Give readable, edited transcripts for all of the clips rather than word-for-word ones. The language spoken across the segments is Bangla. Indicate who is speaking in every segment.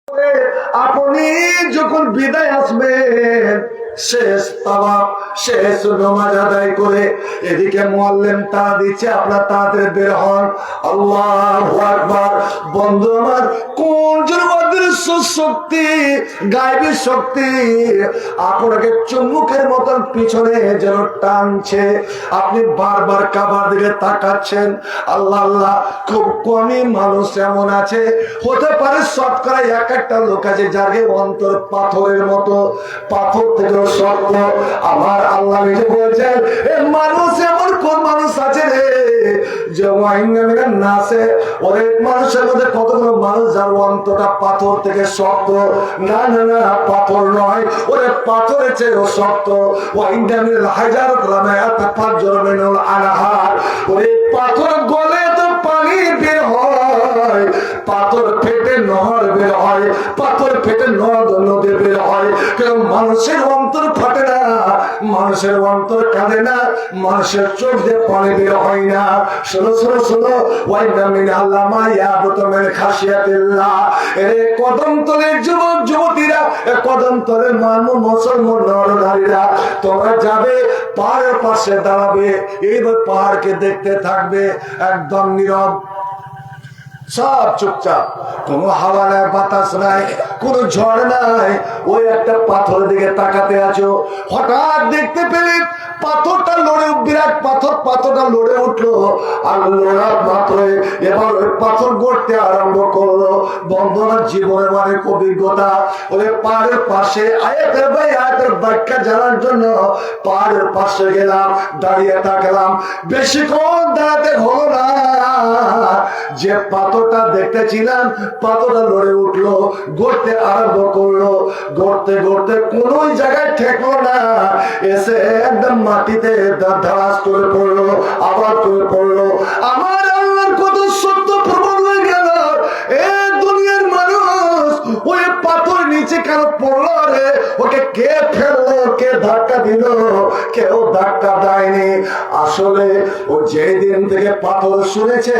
Speaker 1: আপনি যখন বিদায় আসবেন, শেষ তাওয়াফ শেষ নামাজ আদায় করে এদিকে মুআল্লিম তারা দিচ্ছে, আপনার তাড়াতাড়ি বের হন। আল্লাহু আকবার। বন্ধু আমার, কোন যেন অদৃশ্য শক্তি, গায়েবী শক্তি আপনাকে চুম্বকের মতন পিছনে যেন টানছে। আপনি বারবার কাবার দিকে তাকাচ্ছেন। আল্লাহ আল্লাহ, খুব কমই মানুষ এমন আছে, হতে পারে শতকরা এক একটা লোক আছে যার অন্তর পাথরের মতো, পাথর থেকে শক্ত। আমার আল্লাহ নিজে বলছেন, এ মানুষ এমন কোন মানুষ আছে রে যে নাচে ওরে মানুষের মধ্যে কতগুলো মানুষ যার অন্তরটা পাথর থেকে শক্ত। না না না, পাথর নয়, ওরে পাথরের চেয়েও শক্ত। হাজার আনাহার, ওরে পাথর গলে তো পানি বের হয়, পাথর ফেটে নহর বের হয়, পাথর ফেটে নদী বের হয়। কেউ মানুষের অন্তর ফাটে না, মানুষের অন্তর কাঁদে না, মানুষের চোখ দিয়ে পানি বের হয় না। শোনো শোনো শোনো, কদমতলের যুবক যুবতীরা, কদমতলের মুসলমান নরনারীরা, তোমরা যাবে পাহাড়ের পাশে দাঁড়াবে, এইবার পাহাড়কে দেখতে থাকবে, একদম নীরব, সব চুপচাপ, কোন হাওয়া নাই, বাতাস নাই, কোন ঝড় নাই। ওই একটা পাথর দিকে তাকাতে আছো, হঠাৎ দেখতে পেলে পাথরটা লড়ে, বিরাট পাথর, পাথরটা লড়ে উঠলো। আর লড়ার মাত্রই এবার ওই পাথর গড়তে আরম্ভ করলো। বন্ধুরা, জীবনের অনেক অভিজ্ঞতা। ওই পাহাড়ের পাশে আয়াতের ভাই আয়াতের ব্যাখ্যা জানার জন্য পাহাড়ের পাশে গেলাম, দাঁড়িয়ে থাকলাম। বেশিক্ষণ দাঁড়াতে হলো না, যে পাথরটা দেখতেছিলাম পাথরটা লড়ে উঠলো, গড়তে আরম্ভ করলো। গড়তে গড়তে কোন জায়গায় ঠেকলো না, এসে একদম মাটিতে ধারাস করে পড়লো, আবার করে পড়লো। আমার আল্লাহর কত সত্য প্রবল হয়ে গেল। এ দুনিয়ার মানুষ, ওই পাথর নিচে কেন পড়লো রে? ওকে কে ফেললো, কে ধাক্কা দিল? কেউ ধাক্কা দেয়নি। আসলে ও যেদিন থেকে পাথর শুনেছে,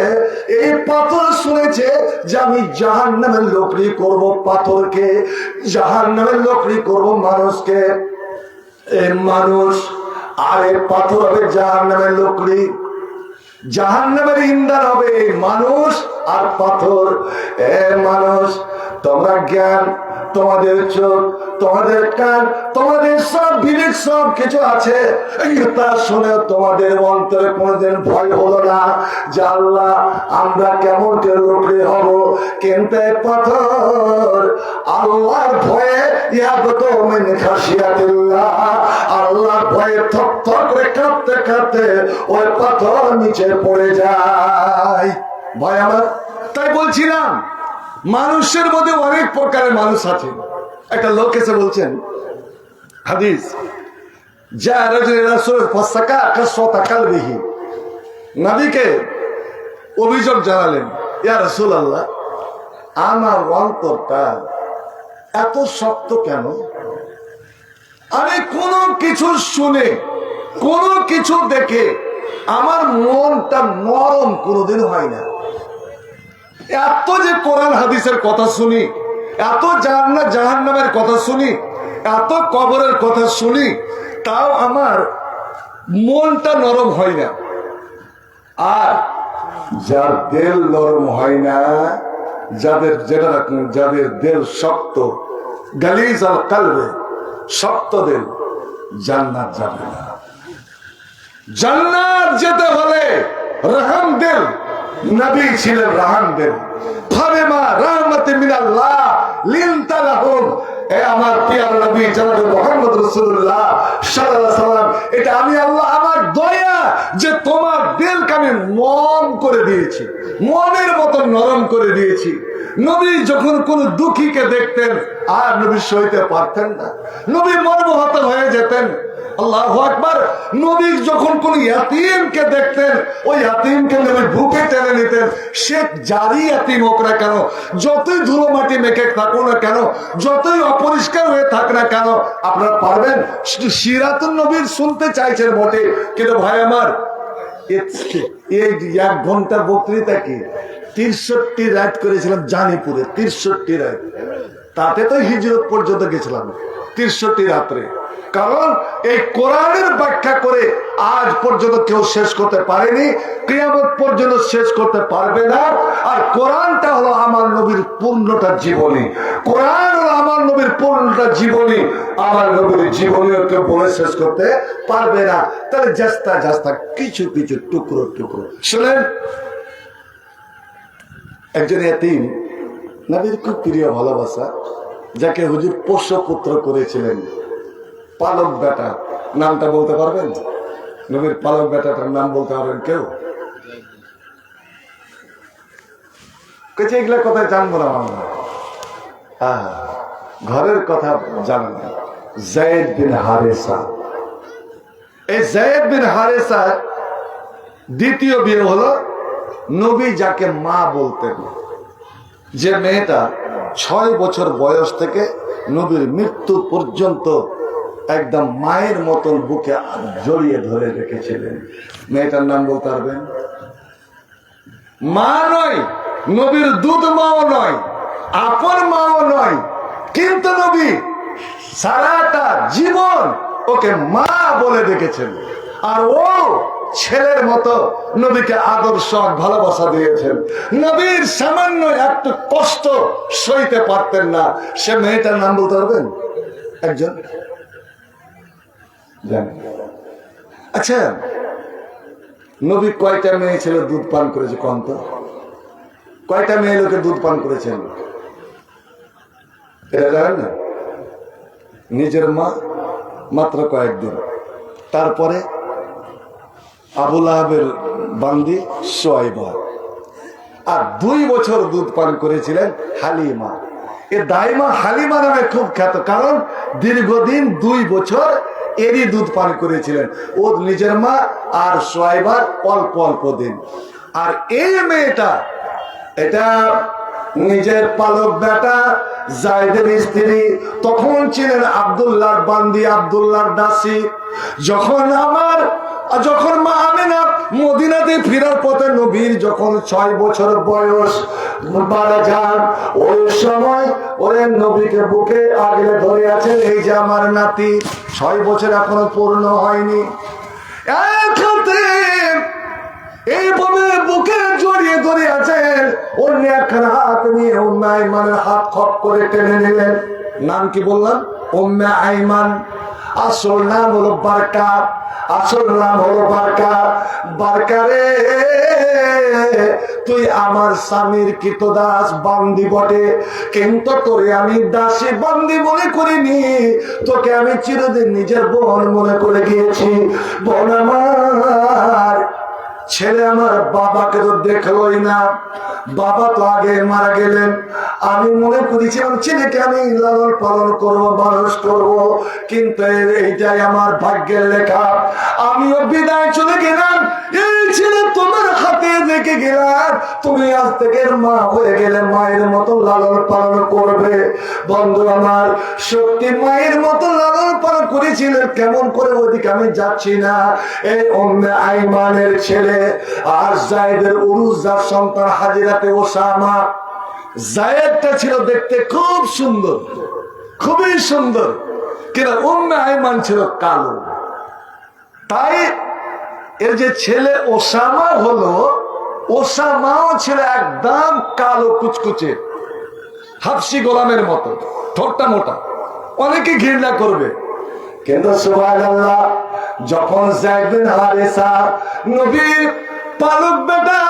Speaker 1: এই পাথর শুনেছে যে আমি জাহান্নামের লোকরি করব পাথরকে, জাহান্নামের লোকরি করব মানুষকে। এই মানুষ আর এই পাথর হবে জাহান্নামের লোকরি, জাহান্নামের ইন্ধন হবে মানুষ আর পাথর। এ মানুষ, তোমরা জ্ঞান, তোমাদের চোখ, তোমাদের কান, তোমাদের সব বিবেক, সব কিছু আছে, তা শুনে তোমাদের অন্তরে কোনোদিন ভয় হলো না যে আল্লাহ আমরা কেমন করে লোকরে হব। কিন্তু পাথর আল্লাহর ভয়ে, আল্লাহর ভয়ে থক থক করে কাঁপতে কাঁপতে ওই পাথর নিচে পড়ে যায়। ভয় আমার, তাই বলছিলাম মানুষের মধ্যে অনেক প্রকারের মানুষ আছে। একটা লোক এসে বলছেন হাদিস, নবীকে অভিযোগ জানালেন, ইয়া রাসূলুল্লাহ, আমার অন্তরটা এত শক্ত কেন? আমি কোনো কিছু শুনে, কোনো কিছু দেখে আমার মনটা নরম কোনোদিন হয় না। এত যে কোরআন হাদিসের কথা শুনি, এত জান্নাত জাহান্নামের কথা শুনি, এত কবরের কথা শুনি, তাও আমার মনটা নরম হয় না। আর যার দিল নরম হয় না, যাদের দিল শক্ত, গালিজ আল কলবে, শক্ত দিল, জান্নাত যাবে না। জান্নাত যেতে হলে রহম দিল, নবী ছিলেন রহম দিল। ফাবেমা রাহমাতিন মিনাল্লাহ লিনতা লাহুম, এ আমার প্রিয় নবী জনাব মুহাম্মদ রাসূলুল্লাহ সাল্লাল্লাহু আলাইহি সাল্লাম, এটা আমি আল্লাহ, আমার দয়া যে তোমার দিলকে আমি মন করে দিয়েছি, মনের মতো নরম করে দিয়েছি। নবী যখন কোন দুঃখীকে দেখতেন আর নবী সইতে পারতেন না, নবী মর্মাহত হয়ে যেতেন। আল্লাহু আকবার। নবী যখন কোন ইয়াতীমকে দেখতেন, ওই ইয়াতীমকে নবী বুকে টেনে নিতেন। সে যারই ইয়াতীম হোক না কেন, যতই ধুলো মাটি মেখে থাকুক না কেন, যতই অপরিষ্কার হয়ে থাক না কেন, আপনারা পারবেন সিরাতুন নবীর শুনতে চাইছেন বটে, কিন্তু ভাই আমার এই 1 ঘন্টা বক্তৃতা কি 63 রাত করেছিলাম জানিপুরে, 63 রাত। তাতে তো হিজরত পর্যন্ত গেছিলাম 63 রাত্রে। কারণ এই কোরআনের ব্যাখ্যা করে আজ পর্যন্ত কেউ শেষ করতে পারেনি, কিয়ামত পর্যন্ত শেষ করতে পারবে না। আর কোরআনটা হলো আমার নবীর পূর্ণটা জীবনী, কোরআন হলো আমার নবীর পূর্ণটা জীবনী। আমার নবীর জীবনীও কেউ বলে শেষ করতে পারবে না। তাহলে জাস্তা জাস্তা কিছু কিছু টুকরো টুকরো শুনেন। একজন এতিম, নবীর খুব প্রিয় ভালোবাসা, যাকে হুজুর পোষ্য পুত্র করেছিলেন, পালক বেটা। নামটা বলতে পারবেন? নবীর পালক বেটাটার নাম বলতে পারবেন কেউ? এগুলা কথায় জানবো না আমরা, ঘরের কথা জানেন না। যায়েদ বিন হারেসা, এই যায়েদ বিন হারেসা দ্বিতীয় বিয়ে হলো। নবী যাকে মা বলতেন, যে মেয়েটা 6 বছর বয়স থেকে নবীর মৃত্যু পর্যন্ত একদম মায়ের মতন বুকে জড়িয়ে ধরে রেখেছিলেন, মেয়েটার নাম বলতে পারবেন? মা নয়, নবীর দুধ মাও নয়, আপন মাও নয়, কিন্তু নবী সারাটা জীবন ওকে মা বলে ডেকেছেন। আর ও ছেলের মতো নবীকে আদর্শ ভালোবাসা দিয়েছেন। নবীর সামান্য একটু কষ্ট সইতে পারতেন না। সে মেয়েটার নাম বলতে পারবেন? একজন জানেন? আচ্ছা, নবী কয়টা মেয়ে ছেলে দুধ পান করেছে? কম তো, কয়টা মেয়ে লোকে দুধ পান করেছেন এটা জানেন না? নিজের মা মাত্র কয়েকদিন, তারপরে আবু লাহাবের বান্দি সোয়াইবা, আর 2 বছর দুধ পান করেছিলেন হালিমা। এ দাইমা হালিমা নামে খুব খ্যাত, কারণ দীর্ঘদিন 2 বছর এরই দুধ পান করেছিলেন, ও নিজের মা আর সোয়াইবার অল্প অল্প দিন। আর এই মেয়েটা, এটা নিজের পালক বেটা যায়েদের স্ত্রী, তখন ছিলেন আব্দুল্লাহর বান্দি, আব্দুল্লাহর দাসী। যখন মা আমিনা মদিনাতে ফেরার পথে নবীর যখন 6 বছর বয়স মারা যান, ওই সময় ওরে নবীকে বুকে আগলে ধরে আছেন, এই যে আমার নাতি 6 বছর এখনো পূর্ণ হয়নি। এইভাবে বুকে জড়িয়ে ধরে আছেন, অন্য একখানা হাত নিয়ে উম্মে আইমানের হাত খপ করে টেনে নিলেন। নাম কি বললাম? উম্মে আইমান। আসল নাম হলো বারকা, আসল নাম হলো বারকা। বারকা রে, তুই আমার স্বামীর কৃতদাস বান্দি বটে, কিন্তু তোরে আমি দাসী বান্দি মনে করিনি, তোকে আমি চিরদিন নিজের বোন মনে করে গিয়েছি। বোন আমার, ছেলে আমার বাবাকে তো দেখলোই না, বাবা তো আগে মারা গেলেন। আমি মনে করেছিলাম ছেলেকে আমি লালন পালন করব, মানুষ করব, কিন্তু এইটাই আমার ভাগ্যের লেখা। আমিও বিদায় চলে গেলাম, এই ছেলে তোমার হাতে রেখে গেলাম, তুমি আজ থেকে মা হয়ে গেলে, মায়ের মতো লালন পালন করবে। বন্ধু আমার, সত্যি মায়ের মতো লালন পালন করেছিলেন, কেমন করে ওইদিকে আমি যাচ্ছি না। এই উম্মে আইমানের ছেলে আর যায়েদের উরুজার সন্তান হাজিরাতে ওসামা। যায়েদটা ছিল দেখতে খুব সুন্দর, খুবই সুন্দর, কিন্তু উম্মে আইমান ছিল কালো। তাই এর যে ছেলে ওসামা হলো, ওসামাও ছিল একদম কালো কুচকুচে, হাফসি গোলামের মতো, ঠোঁটটা মোটা, অনেকে ঘৃণা করবে। কিন্তু সুবহানাল্লাহ, যখন যায়েদ বিন হারেসা নবীর পালক বেটা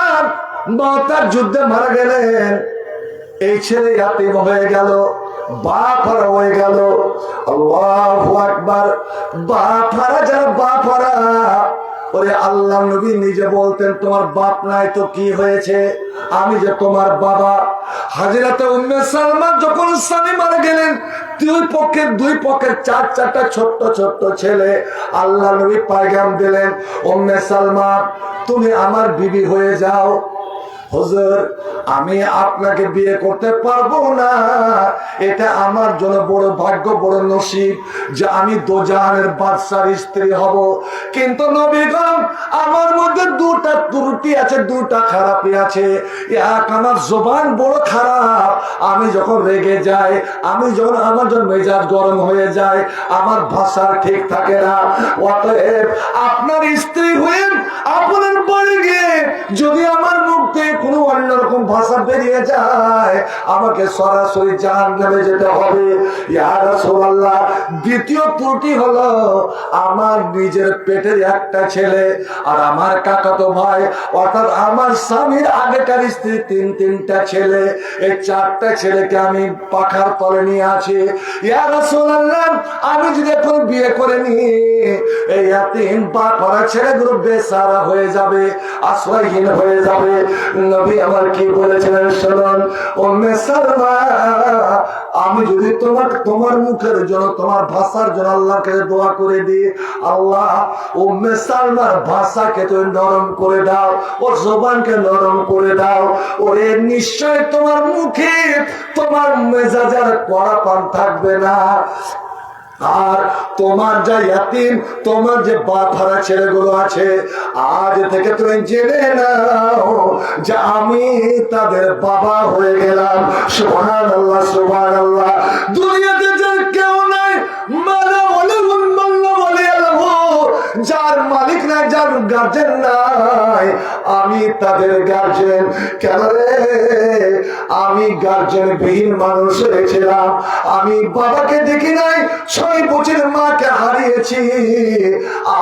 Speaker 1: তার যুদ্ধে মারা গেলেন, এই ছেলে ইয়াতীম হয়ে গেল, বাপ হারা হয়ে গেল। আল্লাহু আকবার। বাপ হারা যারা, বাপ হারা, ওরে আল্লাহ নবী নিজে বলতেন, তোমার বাপ নাই তো কি হয়েছে, আমি যে তোমার বাবা। হাজরাতে উম্মে সালমা যখন স্বামী মারা গেলেন, দুই পক্ষের 4-4টা ছোট্ট ছোট্ট ছেলে, আল্লাহ নবী পায়গাম দিলেন, উম্মে সালমা তুমি আমার বিবি হয়ে যাও। হুজুর, আমি আপনাকে বিয়ে করতে পারবো না, এটা আমার জন্য বড় ভাগ্য, বড় নসিব যে আমি দোজাহানের বাদশার স্ত্রী হব। কিন্তু নবীগণ, আমার মধ্যে দুটা ত্রুটি আছে, দুটা খারাপই আছে। এক, আমার জবান বড় খারাপ। আমি যখন রেগে যাই, আমি যখন আমার জন্য মেজাজ গরম হয়ে যায়, আমার ভাষা ঠিক থাকে না। অতএব আপনার স্ত্রী হয়ে আপনার বাড়ি গিয়ে যদি আমার মুখ থেকে কোনো অন্যরকম ভাষা বেরিয়ে যায়, আমাকে সরাসরি জাহান্নামে যেতে হবে। ইয়া রাসূলুল্লাহ, দ্বিতীয় ত্রুটি হলো আমার নিজের পেটের একটা ছেলে আর আমার কাকাতো ভাই, অর্থাৎ আমার স্বামীর আগেকার স্ত্রী তিনটা ছেলে। এই 4টা ছেলেকে আমি পাখার তলে নিয়ে আছি। ইয়া রাসূলুল্লাহ, আমি যদি এখন বিয়ে করে নি, এই ইয়াতীম বাপ-মারা ছেলেগুলো বেচারা হয়ে যাবে, আশ্রয়হীন হয়ে যাবে। নবী আমার কি বলেছিলেন শুনুন, উম্মে সালমা, আমি যদি তোমার মুখের জন্য, তোমার ভাষার জন্য আল্লাহকে দোয়া করে দিই, আল্লাহ উম্মে সালমার ভাষাকে তুমি নরম করে দাও, ওর জবানকে নরম করে দাও, ওরে নিশ্চয় তোমার মুখে তোমার মেজাজের কড়াপন থাকবে না। আর তোমার যা ইয়াতীম, তোমার যে বাপ হারা ছেলেগুলো আছে, আজ থেকে তুমি জেনে নাও যে আমি তাদের বাবা হয়ে গেলাম। সুবহানাল্লাহ, সুবহানাল্লাহ। দুনিয়াতে যার কেউ নাই, মালা বলে যার মালিক নাই, যার গার্জেন নাই, আমি তাদের গার্জেন। কেন রে? আমি গার্জেন বিহীন মানুষ হয়েছিলাম। আমি বাবাকে দেখি নাই, 6 বছরের মাকে হারিয়েছি,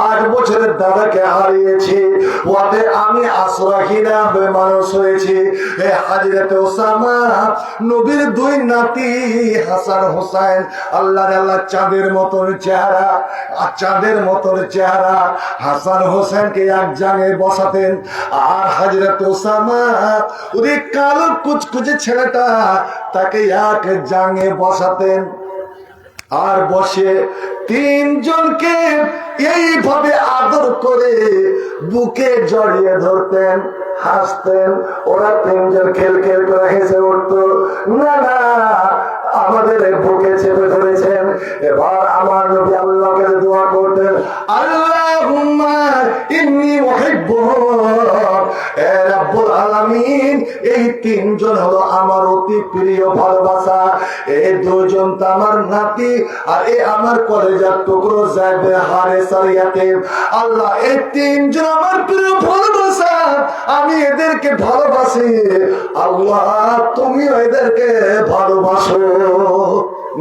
Speaker 1: 8 বছরের দাদাকে হারিয়েছি। ওতে আমি আশ্রয়হীন মানুষ হয়েছি। হে হযরত ওসামা, নবীর 2 নাতি হাসান হোসেন, আল্লাহ চাঁদের মতন চেহারা, চাঁদের মতন চেহারা। হাসান হোসেনকে এক জায়গায় বসাতেন, আর হযরত ওসামা ওই কালো কুচকুচে ছেলেটা তাকে এক জায়গায় বসাতেন। আর বসে 3 জনকে এইভাবে আদর করে বুকে জড়িয়ে ধরতেন, হাসতেন। ওরা 3 জন খেল করে হেসে উঠতো। না না, আমাদের বুকে চেপে ধরেছেন। এবার আমার নবী আল্লাহকে দোয়া করতেন, আল্লাহুম্মা ইন্নী উহিব্বুহু, হে রাব্বুল আলামিন, এই 3 জন হলো আমার অতি প্রিয় ভালোবাসা। এই 2 জন তো আমার নাতি, আর এই আমার কলেজার টুকরো যাবে হারেসার ইয়াতীম। আল্লাহ, এই 3 জন আমার প্রিয় ভালোবাসা, আমি এদেরকে ভালোবাসি। আল্লাহ, তুমিও এদেরকে ভালোবাসো।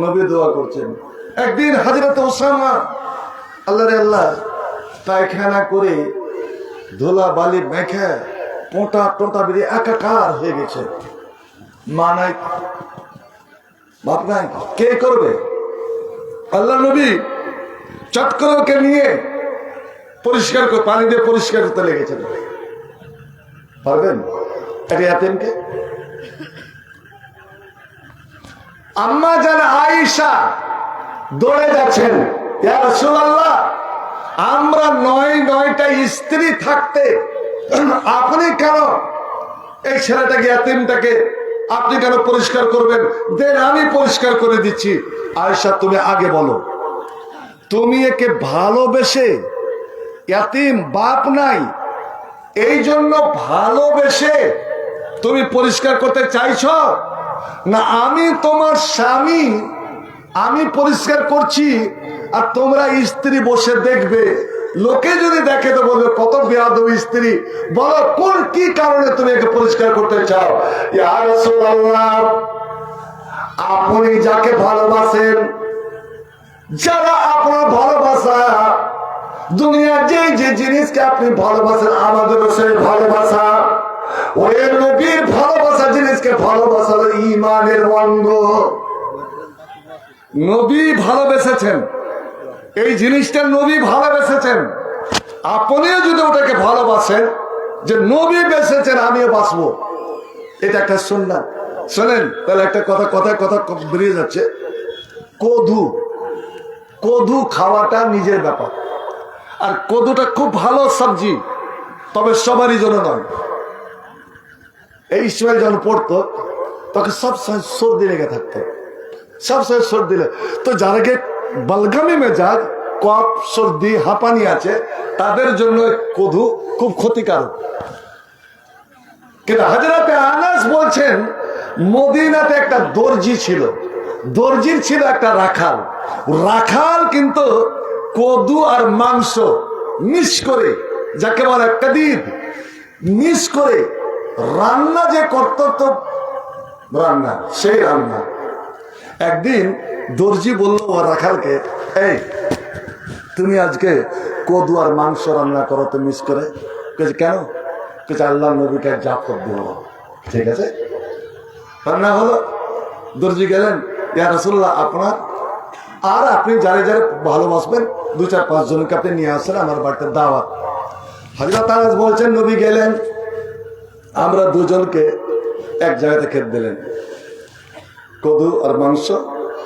Speaker 1: নবী দোয়া করছেন। একদিন হযরত ওসামা আল্লাহ পায়খানা করে ধুলা বালি মেখে পোঁটা বেরিয়ে একাকার হয়ে গেছে। মা নাই, বাপ নাই, কে করবে? আল্লাহ নবী চট করে ওকে নিয়ে পরিষ্কার করে পানি দিয়ে পরিষ্কার করতে লেগেছেন। পারবেন এটা ইয়াতীমকে? আম্মা জান আয়েশা দৌড়ে যাচ্ছেন, ইয়া রাসূলুল্লাহ, আমরা 9টা স্ত্রী থাকতে আপনি কেন এই ছেলেটাকে, ইয়াতীমটাকে আপনি কেন পরিষ্কার করবেন? দেন আমি পরিষ্কার করে দিচ্ছি। আয়েশা, তুমি আগে বলো, তুমি একে ভালোবেসে, ইয়াতীম বাপ নাই, এই জন্য ভালোবেসে তুমি পরিষ্কার করতে চাইছো, না আমি তোমার স্বামী, আমি পরিষ্কার করছি আর তোমরা স্ত্রী বসে দেখবে? লোকে যদি দেখে তো বলবে কত বেয়াদব স্ত্রী। বলো কোন কি কারণে তুমি একে পরিষ্কার করতে চাও? ইয়া রাসূলুল্লাহ, আপনি যাকে ভালোবাসেন, যারা আপনার ভালোবাসা, দুনিয়ার যে জিনিসকে আপনি ভালোবাসেন, আমাদেরও সেই ভালোবাসা, ওই নবীর ভালোবাসা জিনিসকে ভালোবাসা হলো ঈমানের অঙ্গ। নবী ভালোবেসেছেন, এই জিনিসটা নবী ভালোবেসেছেন। আপনিও যদি ওটাকে ভালোবাসেন, যে নবী বেসেছেন আমিও বাসবো, এটা একটা সুন্নাত। শোনেন তাহলে একটা কথা বেরিয়ে যাচ্ছে। কদু খাওয়াটা নিজের ব্যাপার, আর কদুটা খুব ভালো সবজি, তবে সবারই জন্য নয়। এই ইসমাইল যখন পড়তো তখন সব সর্দি লেগে থাকতো, सबसे सर्दी तो যারা বলগামি মেজাজ কফ সর্দি হাঁপানি আছে তাদের জন্য কদু খুব ক্ষতিকারক। কিন্তু হযরত আনাস বলছেন মদিনাতে একটা দর্জি ছিল, দর্জির ছিল একটা রাখাল, রাখাল কিন্তু কদু আর মাংস মিক্স করে, যাকে বলে কাদিদ, মিক্স করে রান্না যে করত, তো রান্না সেই রান্না। একদিন দর্জি বলল ও রাখালকে, এই তুমি আজকে কদু আর মাংস রান্না করো তো মিক্স করে। কেন? আল্লাহ নবীকে জাফর দিল। ঠিক আছে, রান্না হলো। দর্জি গেলেন, ইয়া রাসূলুল্লাহ আপনার আর আপনি যারে যারে ভালোবাসবেন 2-4-5 জনকে আপনি নিয়ে আসেন, আমার বাড়িতে দাওয়াত। হযরত আনাস বলছেন নবী গেলেন, আমরা দুজনকে এক জায়গাতে খেতে দিলেন, কদু আর মাংস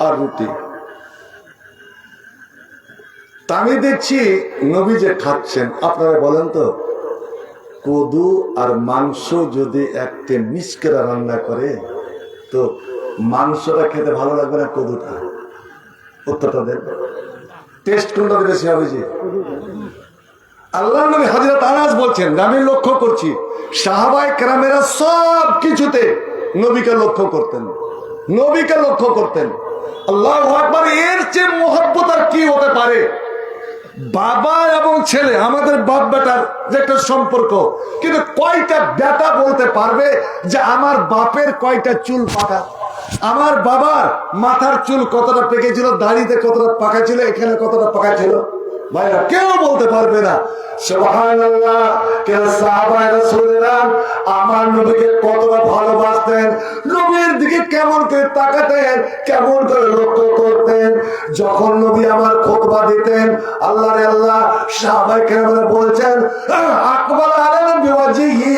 Speaker 1: আর রুটি। তা আমি দেখছি নবী যে খাচ্ছেন, আপনারা বলেন তো কদু আর মাংস যদি একটা মিক্স করে রান্না করে তো মাংসটা খেতে ভালো লাগবে না কদুটা? উত্তরটা দেন, টেস্ট কোনটা বেশি হবে? জি, আল্লাহ নবী হযরত আনাস বলছেন আমি লক্ষ্য করছি সাহাবায়ে কেরামেরা সব কিছুতে নবীকে লক্ষ্য করতেন, নবীকে লক্ষ্য করতেন। আল্লাহু আকবার, এর চেয়ে মোহব্বত আর কি হতে পারে? বাবা এবং ছেলে, আমাদের বাপ বেটার যে একটা সম্পর্ক, কিন্তু কয়টা বেটা বলতে পারবে যে আমার বাপের কয়টা চুল পাকা, আমার বাবার মাথার চুল কতটা পেকেছিল, দাড়িতে কতটা পাকা ছিল, এখানে কতটা পাকা ছিল? ভাইরা কেউ বলতে পারবে না। সুবহানাল্লাহ, কেন সাহাবায়ে রাসূলুল্লাহ আমার নবীকে কতটা ভালোবাসতেন, নবীর দিকে কেমন করে তাকাতেন, কেমন করে লক্ষ্য করতেন। যখন নবী আমার খুতবা দিতেন, আল্লাহ রে আল্লাহ, সাহাবায়ে কেরামরা বলছেন আকবার আলাইনা বিওয়াজিহি,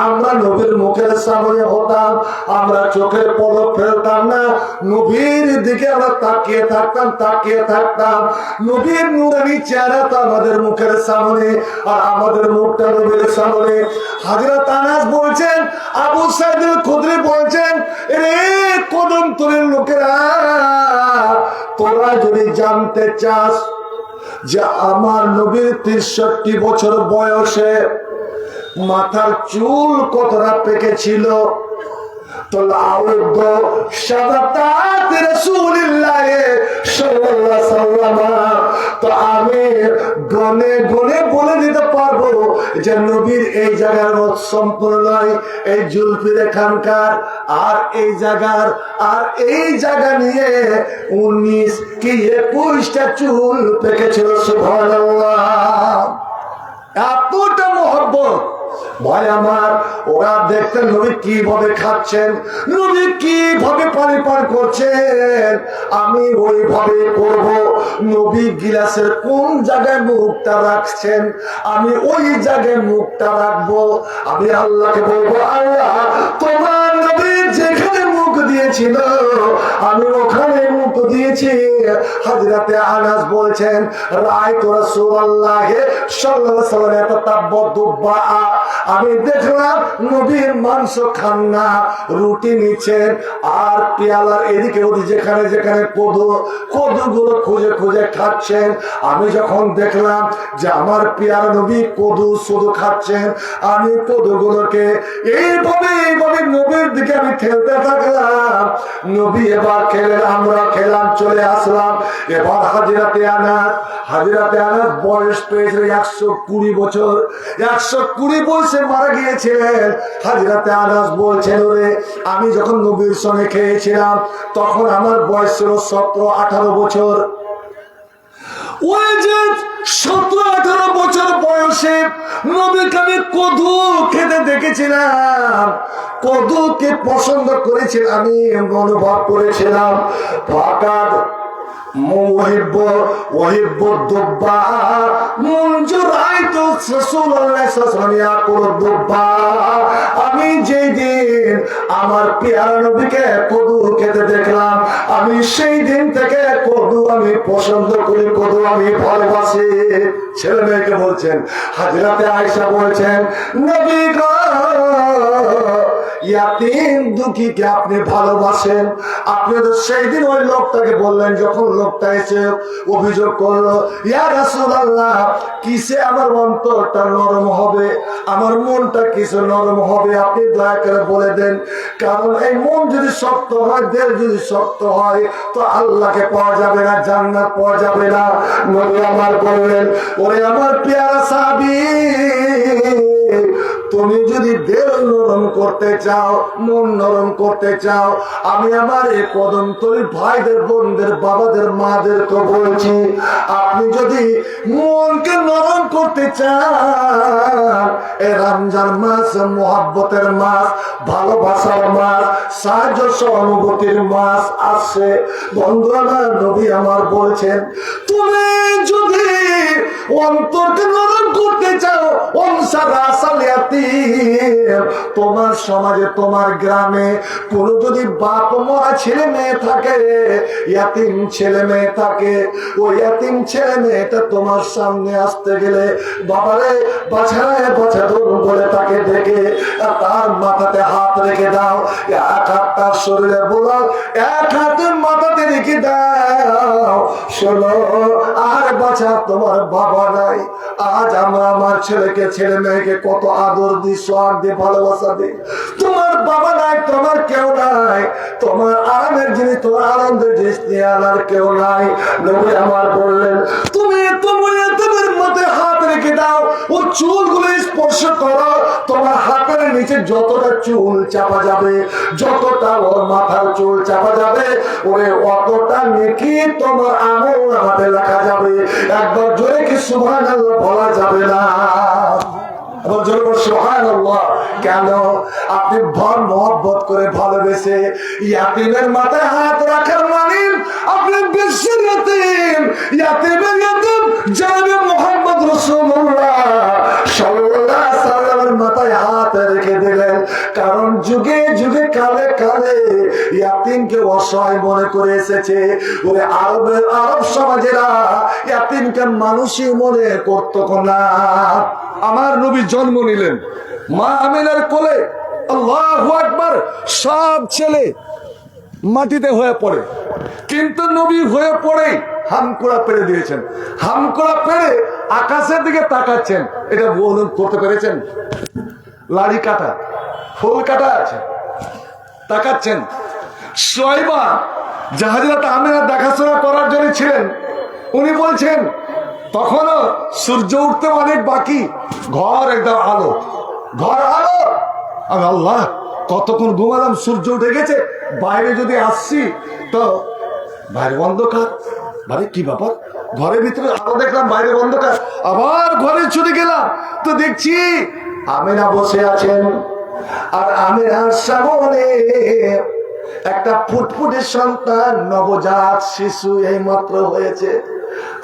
Speaker 1: আমরা নবীর মুখের সামনে হতাম, আমরা চোখের পলক ফেলতাম না, নবীর দিকে আমরা তাকিয়ে থাকতাম, তাকিয়ে থাকতাম। নবীর নূরানি চেহারা তো আমাদের মুখের সামনে, আর আমাদের মুখটা নবীর সামনে। হযরত আনাস বলছেন, আবু সাঈদ আল খুদরি বলছেন, রে কদমতলের লোকেরা, তোরা যদি জানতে চাস যে আমার নবীর 63 বছর বয়সে মাথার চুল কতটা পেকেছিল, তো লাউদ শাহাদাত রাসূলুল্লাহ সাল্লাল্লাহু আলাইহি ওয়াসাল্লাম, তো আমি গনে গনে বলে দিতে পারবো যে নবীর এই জায়গার সম্পূর্ণ নয়, এই জুলফির এখানকার আর এই জায়গার আর এই জায়গা নিয়ে 19 কি 21টা চুল পেকেছিল। সুবহানাল্লাহ, এতটা মহব্বত। ভাই আমার, ওরা দেখতেন নবী কিভাবে খাচ্ছেন, নবী কিভাবে পানি পান করছেন, আমি ওইভাবে করব। নবী গিলাসের কোন জায়গায় মুখটা রাখছেন, আমি ওই জায়গায় মুখটা রাখবো। আমি আল্লাহকে বলবো, আল্লাহ তোমার নবী যেখানে মুখ দিয়েছিল আমি ওখানে মুখ দিয়েছি। হযরতে আনাস বলছেন, রাআইতু রাসূলুল্লাহ সাল্লাল্লাহু আলাইহি ওয়াসাল্লাম ইয়াতাতাব্বাদুবা, আমি দেখলাম নবীর মাংস খান না, রুটি নিচ্ছেন আর পেয়ালার এদিকে ওদিকে যেখানে যেখানে কদুগুলো খুঁজে খুঁজে খাচ্ছেন। আমি যখন দেখলাম যে আমার পেয়ারা নবী কদু শুধু খাচ্ছেন, আমি কদুগুলোকে এইভাবে নবীর দিকে আমি ঠেলতে থাকলাম। নবী এবার খেলেন, আমরা খেলাম, চলে আসলাম। এবার হযরতে আনাস বয়স পেয়েছিল 120 বছর, 120 বয়সে মারা গিয়েছিলেন। হযরতে আনাস বলছেন, ওরে আমি যখন নবীর সঙ্গে খেয়েছিলাম তখন আমার বয়স ছিল 17-18 বছর। ওই যে 17-18 বছর বয়সে নবীকে আমি কদু খেতে দেখেছিলাম, কদুকে পছন্দ করেছিলাম, আমি অনুভব করেছিলাম। ফাকাদ মুহিব্ব ওয়াহিব্বু দুব্বা মুনজু রাআইতু রাসূলুল্লাহ সাল্লাল্লাহু আলাইহি ওয়াসাল্লাম ইয়াকুলু দুব্বা, আমি যেই দিন আমার পেয়ারা নবীকে কদু খেতে দেখলাম, আমি সেই দিন থেকে কদু আমি পছন্দ করি, কদু আমি ভালোবাসি। ছেলে মেয়েকে বলছেন। হযরতে আয়েশা বলছেন, নবী গো ইয়াতিম দুঃখীকে আপনি ভালোবাসেন। আপনি তো সেই দিন ওই লোকটাকে বললেন, যখন লোকটা এসে অভিযোগ করলো, ইয়া রাসূলুল্লাহ, কিসে আমার অন্তরটা নরম হবে, আমার মনটা কিসে নরম হবে, আপনি দয়া করে বলে দেন। কারণ এই মন যদি শক্ত হয়, দেহ যদি শক্ত হয়, তো আল্লাহকে পাওয়া যাবে না, জান্নাত পাওয়া যাবে না। নবী আমার বললেন, ওরে আমার পেয়ারা সাহাবী, তুমি যদি দেহ নরম করতে চাও, মন নরম করতে চাও, আমি আমার এই কদমতলীর ভাইদের, বোনদের, বাবাদের, মাদেরকে বলছি, আপনি যদি মনকে নরম করতে চান, এই রমজান মাস মোহাব্বতের মাস, ভালোবাসার মাস, সাহায্য সহানুভূতির মাস আসছে। বন্ধু আমার, নবী আমার বলছেন, তুমি যদি অন্তরকে নরম করতে চাও, তোমার সমাজে, তোমার গ্রামে কোন যদি বাপ মরা ছেলে মেয়ে থাকে, ইয়াতিম ছেলে মেয়ে থাকে, ওই ইয়াতিম ছেলে মেয়েটা তোমার সামনে আসতে গেলে, বাবারে বাছায় বাছা ধরুন বলে তাকে ডেকে তার মাথাতে হাত রেখে দাও, এক হাত তার শরীরে বোলাও, এক হাতে মাথাতে রেখে দাও। শোনো, আর বাছা তোমার বাবা নাই, আজ আমরা আমার ছেলেকে, ছেলে মেয়েকে কত আদর দিই, সোহাগ দিই, ভালোবাসা দিই। তোমার বাবা নাই, তোমার কেউ নাই, তোমার আরামের জিনিস, তোমার আনন্দের জিনিস নিয়ে আনার কেউ নাই। নবী আমার বললেন, তুমি তোমার মাথায় হাত রেখে দাও, ও চুলগুলো স্পর্শ করো, তোমার হাতের নিচে যতটা চুল চাপা যাবে, যতটা ওর মাথার চুল চাপা যাবে, ওরে অতটা নেকি তোমার আমল নামাতে লেখা যাবে। একবার জোরে কি সুবহানাল্লাহ বলা যাবে না? কেন? আপনি ভর মহব্বত করে ভালোবেসে ইয়াতিমের মাথায় হাত রাখার মানে আপনি বিশ্বের ইয়াতিম, ইয়াতিমের ইয়াতিম জানাবে মুহাম্মদ রাসূলুল্লাহ সাল্লাল্লাহু আলাইহি ওয়াসাল্লামের মাথায় হাত রেখে দিলেন। কারণ যুগে যুগে, কালে কালে ইয়াতিমকে অসহায় মনে করে এসেছে। ওই আরব সমাজেরা ইয়াতিমকে মানুষই মনে করত না। আমার নবী জন্ম নিলেন মা আমিনার কোলে, আল্লাহু আকবার, সব ছেলে মাটিতে হয়ে পড়ে, কিন্তু নবী হয়ে পড়ে হামকুড়া পেরে দিয়েছেন। হামকুড়া পেরে আকাশের দিকে তাকাচ্ছেন। এটা বলুন, করতে পেরেছেন? লাড়ি কাটা, ফুল কাটা আছে, তাকাচ্ছেন। সোয়াইবা জাহাজরাত আমিনা দেখাশোনা করার জন্য ছিলেন। উনি বলছেন, তখনও সূর্য উঠতে অনেক বাকি, ঘর একদম আলো, ঘর আলো। আমি আল্লাহ কতক্ষণ ঘুমালাম, সূর্য উঠে গেছে, বাইরে যদি আসছি তো বাইরে অন্ধকার। মানে কি ব্যাপার, ঘরের ভিতরে আলো দেখলাম, বাইরে অন্ধকার। আবার ঘরে ছুটে গেলাম তো দেখছি আমিনা বসে আছেন, আর আমিনার সামনে একটা ফুটফুটে সন্তান, নবজাত শিশু এই মাত্র হয়েছে।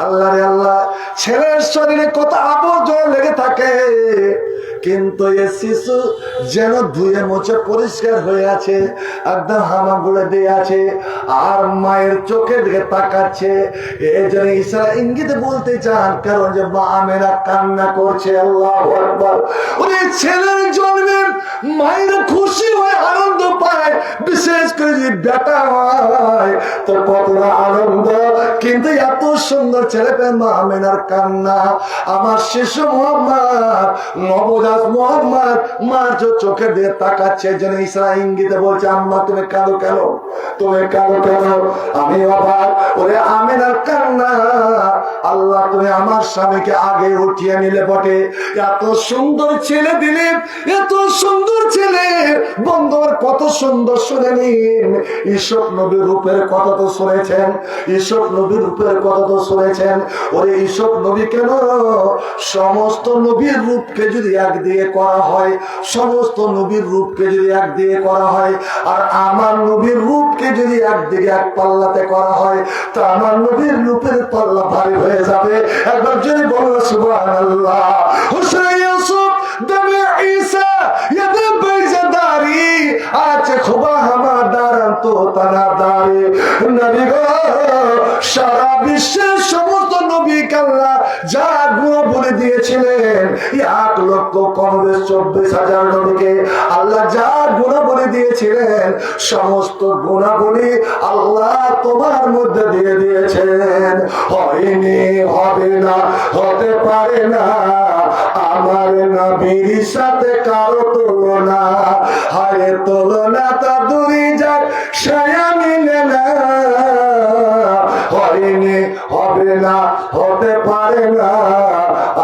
Speaker 1: আল্লাহ রে আল্লাহ, ছেলের শরীরে কত আবর্জনা লেগে থাকে, কিন্তু এ শিশু যেন ধুয়ে মুছে পরিষ্কার হয়ে আছে, একদম হামাগুড়ে দিয়ে আছে, আর মায়ের চোখের দিকে তাকাচ্ছে। এই জন্য ইশারা ইঙ্গিতে বলতে চান, কারণ যে মা আমেরা কান্না করছে। আল্লাহু আকবার। ওই ছেলের জন্মে মায়ের খুশি হয়ে আনন্দ পায়, বিশেষ করে যদি বেটা হয় তো কতটা আনন্দ। কিন্তু এত সুন্দর ছেলে পেয়ে মা আমেনার কান্না। আমার শিশু মোহাম্মদ, নবজাত মোহাম্মদ মার চোখে দিয়ে তাকাচ্ছে, যেন ইশারা ইঙ্গিতে বলছে, আম্মা তুমি কাঁদো কেন, তুমি কাঁদো কেন? আমি অবাক। ওরে আমেনার কান্না, আল্লাহ তুমি আমার স্বামীকে আগে উঠিয়ে নিলে বটে, এত সুন্দর ছেলে দিলে, এত সুন্দর ছেলে। বন্ধুর কত সুন্দর শুনে নিন। ইসুফ নবীর রূপের কথা তো শুনেছেন, ইসুফ নবীর রূপের কথা তো শুনেছেন। ওরে ইসুফ নবী কেন, সমস্ত নবীর রূপকে যদি একদিকে করা হয়, সমস্ত নবীর রূপকে যদি একদিকে করা হয়, আর আমার নবীর রূপকে যদি একদিকে এক পাল্লাতে করা হয়, তো আমার নবীর রূপের পাল্লা ভারী হয়ে যাবে। একবার যদি বলো সুবহানাল্লাহ। হুসাইন ইউসুফ দমে ঈসা ইয়াদে বেজাদারি আছে খুবা হামার দারান তো তানা দারে। নবী গো, সারা বিশ্বের সমস্ত নবী কাল্লা যা গুণ বলে গুণাবলী দিয়েছিলেন, 1,24,000 নবীকে আল্লাহ যা গুণাবলী দিয়েছিলেন সমস্ত গুণাবলী আল্লাহ তোমার মধ্যে দিয়ে দিয়েছেন। হয়নি, হবে না, হতে পারে না আমার নবীর সাথে কারো তুলনা। হায় তুলনা তা দূরে যাক, সায়া মিলে না। হয়নি, হবে না, হতে পারে না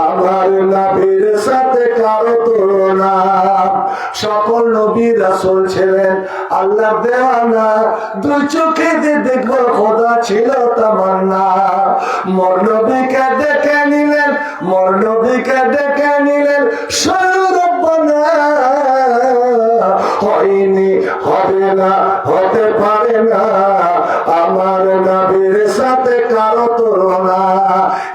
Speaker 1: আমার নবীর সাথে কারো তুলনা। সকল নবী রাসূল ছিলেন আল্লাহ দেওয়ানা, দুই চোখে যে দেখবো খোদা ছিল তামান্না। মোর নবীকে দেখে নিলেন, মোর নবীকে দেখে নিলেন সর্বনা। হয়নি, হবে না, হতে পারে না আমার নবীর সাথে কারো তুলনা।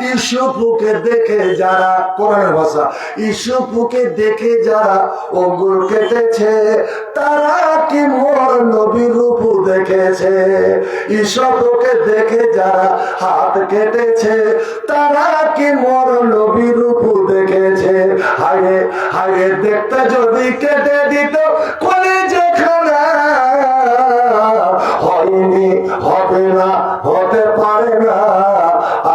Speaker 1: ইউসুফকে দেখে যারা, কোরআনের ভাষা, ইউসুফকে দেখে যারা আঙ্গুল কেটেছে তারা কি মোর নবীর রূপ দেখেছে? ইউসুফকে দেখে যারা হাত কেটেছে তারা কি মোর নবীর রূপ দেখেছে? হায় হায়, দেখতে যদি কেটে দিত কলেজখানা। হয়নি, হবে না, হতে পারে না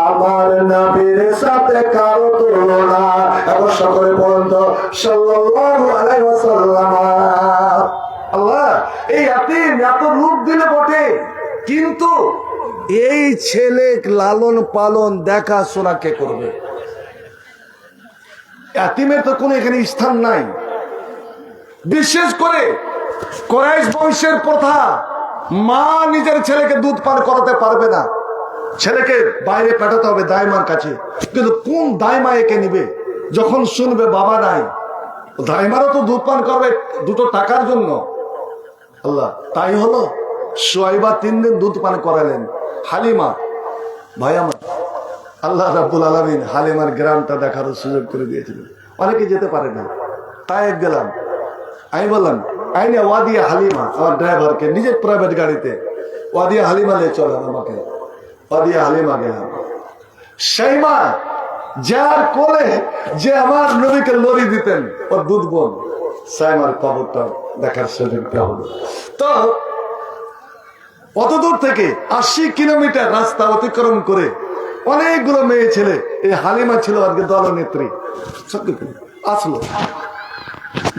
Speaker 1: আমার নবীর সাথে কারো তুলনা। এখন সকলে পর্যন্ত সাল্লাল্লাহু আলাইহি ওয়াসাল্লাম। আল্লাহ এই এতিম এত রূপ দিলে বটে, কিন্তু এই ছেলে লালন পালন দেখাশোনা কে করবে? এতিমের তো কোনো এখানে স্থান নাই। বিশেষ করে কুরাইশ বংশের প্রথা, মা নিজের ছেলেকে দুধ পান করাতে পারবে না, ছেলেকে বাইরে পাঠাতে হবে দাইমার কাছে। কিন্তু কোন দাইমা একে নিবে? যখন শুনবে বাবা নাই, দাইমারও তো দুধ পান করবে দুটো টাকার জন্য। আল্লাহ তাই হলো, সুয়াইবা 3 দিন দুধ পান করালেন। হালিমা ভাই আমার, আল্লাহ রাব্বুল আলামিন হালিমার গ্রামটা দেখার সুযোগ করে দিয়েছিলেন। অনেকে যেতে পারে না, তাই গেলাম। আমি বললাম আইনে ওয়াদিয়া হালিমা, আমার ড্রাইভারকে নিজের প্রাইভেট গাড়িতে ওয়াদিয়া হালিমা নিয়ে চলেন আমাকে। ওয়াদিয়া হালিমা গেলাম। সেই মা যার কোলে যে আমার নবীকে লরি দিতেন, ওর দুধ বোন সাইমার কবরটা দেখার সুযোগটা হলো। তো অত দূর থেকে 80 কিলোমিটার রাস্তা অতিক্রম করে অনেকগুলো মেয়ে ছেলে, এই হালিমা ছিল আজকে দলনেত্রী, আসলো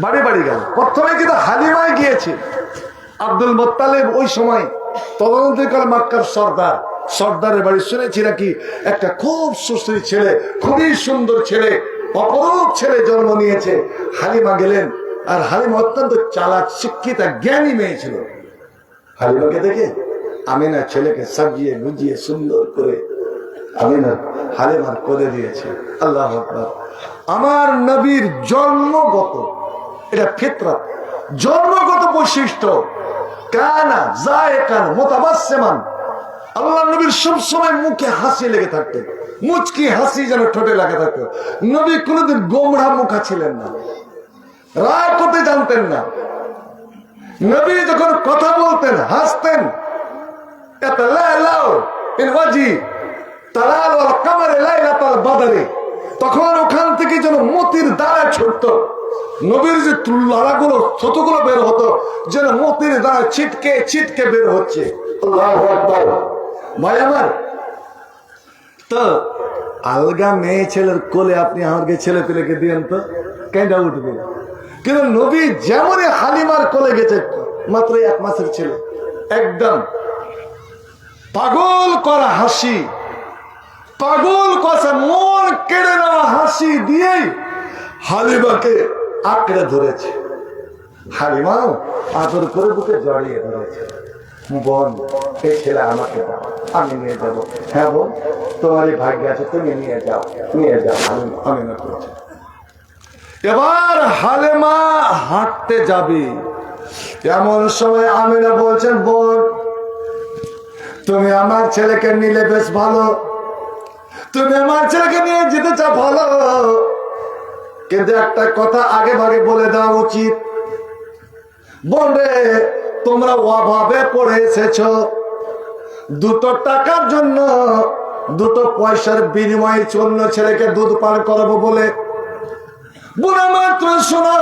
Speaker 1: বাড়ি বাড়ি গেল। প্রথমে কিন্তু হালিমায় গিয়েছে। আব্দুল মুত্তালিব ওই সময় তদন্তকালে মক্কার সর্দার, সর্দারের বাড়ি শুনেছি নাকি একটা খুব সুশ্রী ছেলে, খুবই সুন্দর ছেলে, অপরূপ ছেলে জন্ম নিয়েছে। হালিমা গেলেন, আর হালিমা অত্যন্ত চালাক, শিক্ষিতা, জ্ঞানী মেয়ে ছিল। হালিমাকে দেখে আমিনা ছেলেকে সাজিয়ে গুজিয়ে সুন্দর করে আমিনা হালিমার কোলে দিয়েছে। আল্লাহু আকবার। আমার নবীর জন্মগত, এটা ফিতরাত, জন্মগত বৈশিষ্ট্য। কানা যায়েকান মুতাবাসসিমান, আল্লাহ নবীর সব সময় মুখে হাসি লেগে থাকতো, মুচকি হাসি যেন ঠোঁটে লাগে থাকতো। নবী কোনোদিন গোমড়া মুখা ছিলেন না, রাগ করতে জানতেন না। নবী যখন কথা বলতেন হাসতেন। তখন ওখান থেকে যেন মতির দ্বারা ছুটত, নবীর যে লাড়াগুলো ছোটগুলো বের হতো যেন মতির দ্বারা ছিটকে ছিটকে বের হচ্ছে। আল্লাহু আকবার। ভাই আমার, তো আলগা মেয়ে ছেলের কোলে আপনি আমাকে ছেলে পেলেকে দিয়েন তো কেঁদা উঠবে। কিন্তু নবী যেমনই হালিমার কোলে গেছে, মাত্র 1 মাসের ছেলে, একদম পাগল করা হাসি, পাগল কষা মন কেড়ে নেওয়া হাসি দিয়েই হালিমাকে আঁকড়ে ধরেছে। হালিমাও আদর করে বুকে জড়িয়ে ধরেছে। বোন, এই ছেলে আমাকে দাও, আমি নিয়ে যাবো। হ্যাঁ বোন, তোমারই ভাগ্য আছে, তুমি নিয়ে যাও, নিয়ে যাও। আমি না করছি। এবার হালিমা হাঁটতে যাবি, এমন সময় আমিনা বলছেন, বোন তুমি আমার ছেলেকে নিলে বেশ ভালো, তুমি আমার ছেলেকে নিয়ে যেতে চাও ভালো, কিন্তু একটা কথা আগে ভাগে বলে দেওয়া উচিত। বোন রে, তোমরা অভাবে পড়ে এসেছ, 2 টাকার জন্য দুটো পয়সার বিনিময়ে অন্য ছেলেকে দুধ পান করাবো বলে। বোনা মাত্র শোনো,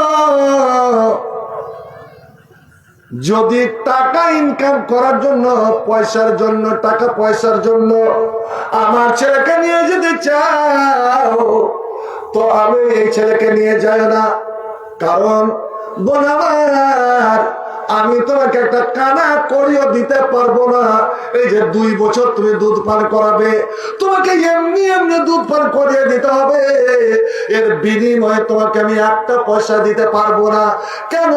Speaker 1: যদি টাকা ইনকাম করার জন্য, পয়সার জন্য, টাকা পয়সার জন্য আমার ছেলেকে নিয়ে যেতে চাও, তো আমি এই ছেলেকে নিয়ে যাই না। কারণ বোন আমার, আমি তোমাকে একটা কানা করিও দিতে পারবো না। এই যে 2 বছর তুমি দুধ পান করাবে, তোমাকে এমনি এমনি দুধ পান করিয়ে দিতে হবে, এর বিনিময়ে তোমাকে আমি একটা পয়সা দিতে পারবো না। কেন?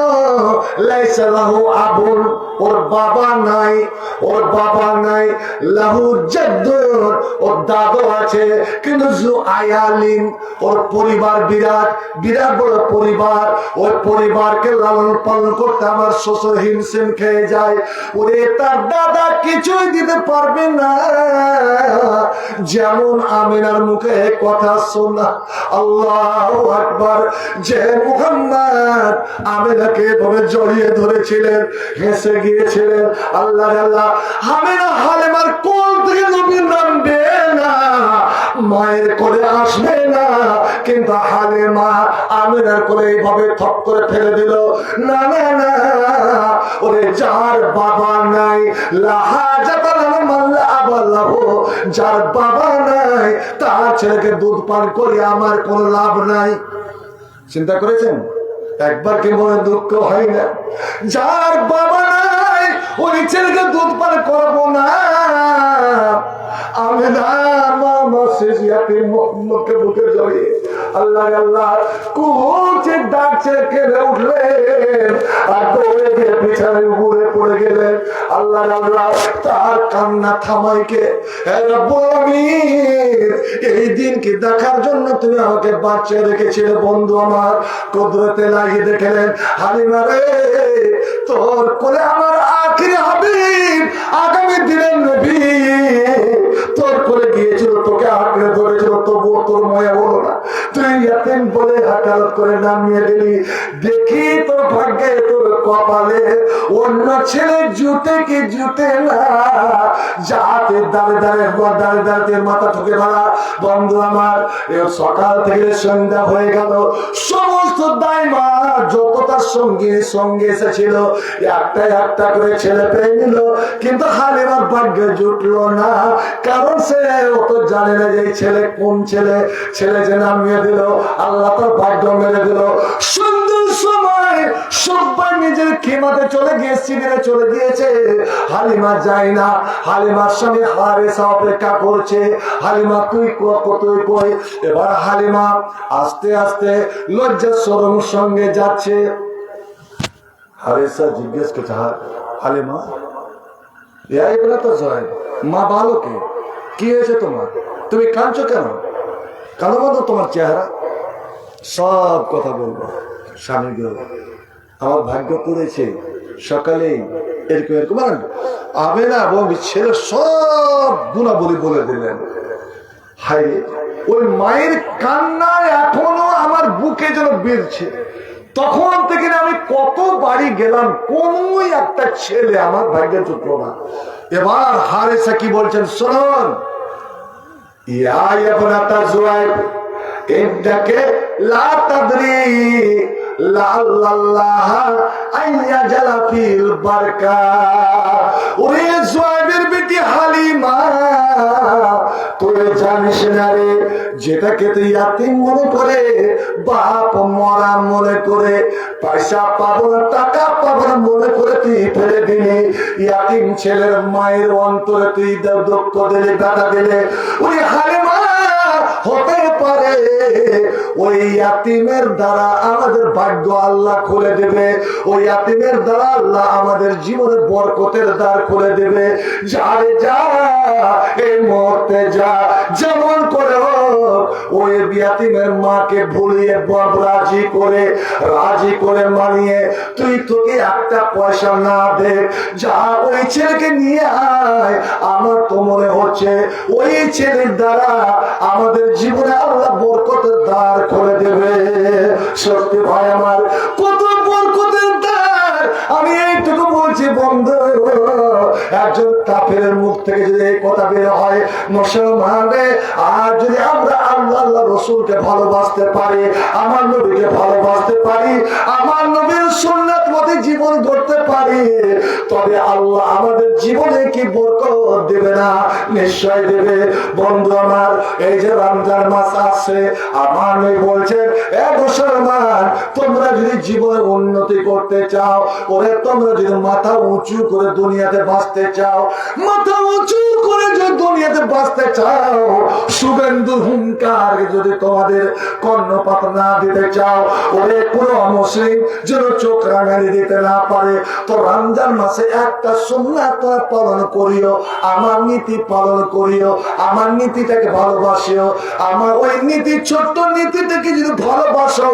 Speaker 1: লাইসা লাহু আবুল, ওর বাবা নাই, ওর বাবা নাই। লাহু জাদ্দুন, ওর দাদু আছে, কিন্তু জু আয়ালিন, ওর পরিবার বিরাট বিরাট বড় পরিবার। ওই পরিবারকে লালন পালন করতে আমার শ্বশুর হিমশিম খেয়ে যায়। ওরে তার দাদা কিছুই দিতে পারবে না। যেমন আমিনার মুখে কথা শোনা, আল্লাহু আকবার, যে মুহাম্মদ আমিনাকে এভাবে জড়িয়ে ধরেছিলেন, হেসে গিয়েছিলেন, আল্লাহ আল্লাহ, আমিনা হালিমার কোল থেকে নবী নামবে না, মায়ের কোলে আসবে না, কিন্তু হালিমা আমিনার কোলে এইভাবে থপ করে ফেলে দিল। না না না, ওরে যার বাবা নাই, যার বাবা নাই তার ছেলেকে দুধ পান করে আমার কোন লাভ নাই। চিন্তা করেছেন একবার কি মনে দুঃখ হয় না? যার বাবা নাই ওই ছেলেকে দুধ পান করবো না। আমি না মামা শেষ মুখে বুকে জড়িয়ে আল্লাহ আল্লাহ কুচে ডাক ছেড়ে উঠলেন, আর দৌড়ে গিয়ে পিছনে উপরে পড়ে গেলেন। আল্লাহ আল্লাহ তার কান্না থামাইকে, এই দিনকে দেখার জন্য তুমি আমাকে বাঁচিয়ে রেখেছিলে বন্ধু আমার, কুদরতে লাগিয়ে দেখলেন। হালিমা রে, তোর কোলে আমার আখির হাবিব, আগামী দিনের নবী তোর করে গিয়েছিল, তোকে আঁকড়ে ধরেছিল, তবুও তোর ময়া বলো না, তুই ইয়াতিম বলে হাকালত করে নামিয়ে দিলি। দেখি তোর ভাগ্যে, তোর কপালে অন্য ছেলে জুটে কি জুটে না, যাতে দাঁড়ে দাঁড়ে মাথা ঠকে ধরা। বন্ধু আমার, সকাল থেকে সন্ধ্যা হয়ে গেল, সমস্ত দায়মা যত তার সঙ্গে এসেছিল একটা একটা করে ছেলে পেয়ে নিল, কিন্তু হালিমার ভাগ্যে জুটলো না। কারণ সে অত জানে না যে ছেলে কোন ছেলে, ছেলে যে নামিয়ে দিল আল্লাহ তার ভাগ্য মেরে দিল। সুন্দর সময় সবাই নিজের খেমাতে চলে গিয়েছে, চলে গিয়েছে, হালিমা যায় না। হালিমার সঙ্গে হারেসা অপেক্ষা করছে, হালিমা তুই কতই কই। এবার হালিমা আস্তে আস্তে লজ্জা শরম সঙ্গে যাচ্ছে। হারেসা জিজ্ঞেস করছে, হালিমা এগুলা তো জয় মা বালকে, কি হয়েছে তোমার, তুমি কাঁদছো কেন, কালো বন্ধু তোমার চেহারা। সব কথা বলবো। স্বামী গেল, আমার ভাগ্য পড়েছে সকালেই এরকম এরকম আবে না, ছেলে সব গুণাবলী বলে দিলেন। হাই, ওই মায়ের কান্নায় এখনো আমার বুকে যেন বেরছে। তখন থেকে আমি কত বাড়ি গেলাম, কোন একটা ছেলে আমার ভাগ্যে জুটলো না। এবার হারেসা কি বলছেন শুনুন, এটাকে লা তাদরি লাল্লাহ আইয়া জালাফিল বারকা। ওরে জুয়াইবের বেটি হালিমা, তুই জানিস না রে, যেটাকে তুই ইয়াতিম মনে করে, বাপ মরা মনে করে, পয়সা পাবো না টাকা পাবো না মনে করে তুই ফেলে দিলি। ইয়াতিম ছেলের মায়ের অন্তরে তুই দুঃখ দিলে, ব্যথা দিলে। ওই হালিমা, হতে পারে ওই ইয়াতিমের দ্বারা আমাদের ভাগ্য আল্লাহ খুলে দেবে, ওই ইয়াতিমের দ্বারা আল্লাহ আমাদের জীবনে বরকতের দ্বার খুলে দেবে। যারে যা এই মুহূর্তে যা, যেমন করে হোক ওই ইয়াতিমের মাকে ভুলিয়ে রাজি করে মানিয়ে তুই তোকে একটা পয়সা না দে, যা ওই ছেলেকে নিয়ে আয়। আমার তো মনে হচ্ছে ওই ছেলের দ্বারা আমাদের জীবনে আল্লাহ বরকতের দ্বার খুলে দেবে। সত্যি ভাই আমার, কত বরকতের দ্বার। আমি এইটুকু বলছি বলছি বন্ধু, একজন কাফেরের মুখ থেকে যদি এই কথা বের হয়, মুসলমানে আর যদি আমরা আল্লাহ আল্লাহ রসুলকে ভালোবাসতে পারি, আমার নবীকে ভালোবাসতে পারি, আমার নবীর সুন্নাত মতে জীবন গড়তে পারি, তবে আল্লাহ আমাদের জীবনে কি বরকত দেবে না? নিশ্চয় দেবে। বন্ধু আমার, এই যে রমজান মাস আসছে, আমার নবী বলছেন, এ মুসলমান, তোমরা যদি জীবনে উন্নতি করতে চাও, ওরে তোমরা যদি মাথা উঁচু করে দুনিয়াতে বাঁচতে চাও, মাথা উঁচু করে যদি দুনিয়াতে বাঁচতে চাও, শুভেন্দু হুঙ্কার যদি তোমাদের কর্ণপাত না দিতে চাও, ওরে কোনো অমুসলিম যেন চোখ রাঙানি দিতে না পারে, তো রমজান মাসে একটা সুন্নাত পালন করিও, আমার নীতি পালন করিও, আমার নীতিটাকে ভালোবাসিও। আমার ওই নীতি, ছোট্ট নীতিটাকে যদি ভালোবাসো,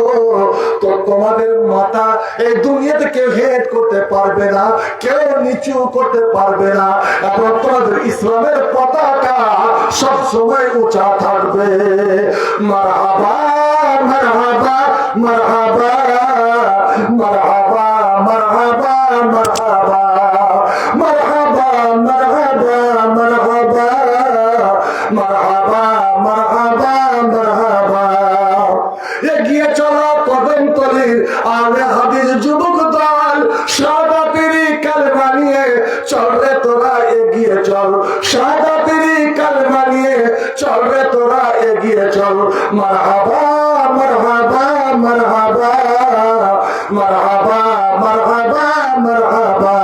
Speaker 1: তো তোমাদের মাথা এই দুনিয়াতে কেউ হেড করতে পারবে না, কেউ নিচু করতে পারবে না, এবং তোমাদের ইসলামের পতাকা সব সময় উঁচা থাকবে। মারহাবা মারহাবা মারহাবা মারহাবা মারহাবা মারহাবা মারহাবা মারহাবা মারহাবা মারহাবা মারহাবা মারহাবা। এগিয়ে চলো কদমতলীর আলে হাদিস যুবক দল, শাহাদাতেরই কালেমা নিয়ে চল রে তোরা, এগিয়ে চল, শাহাদাতেরই কালেমা নিয়ে চল রে তোরা, এগিয়ে চল। মারহাবা মারহাবা মারহাবা মারহাবা মারহাবা মারহাবা।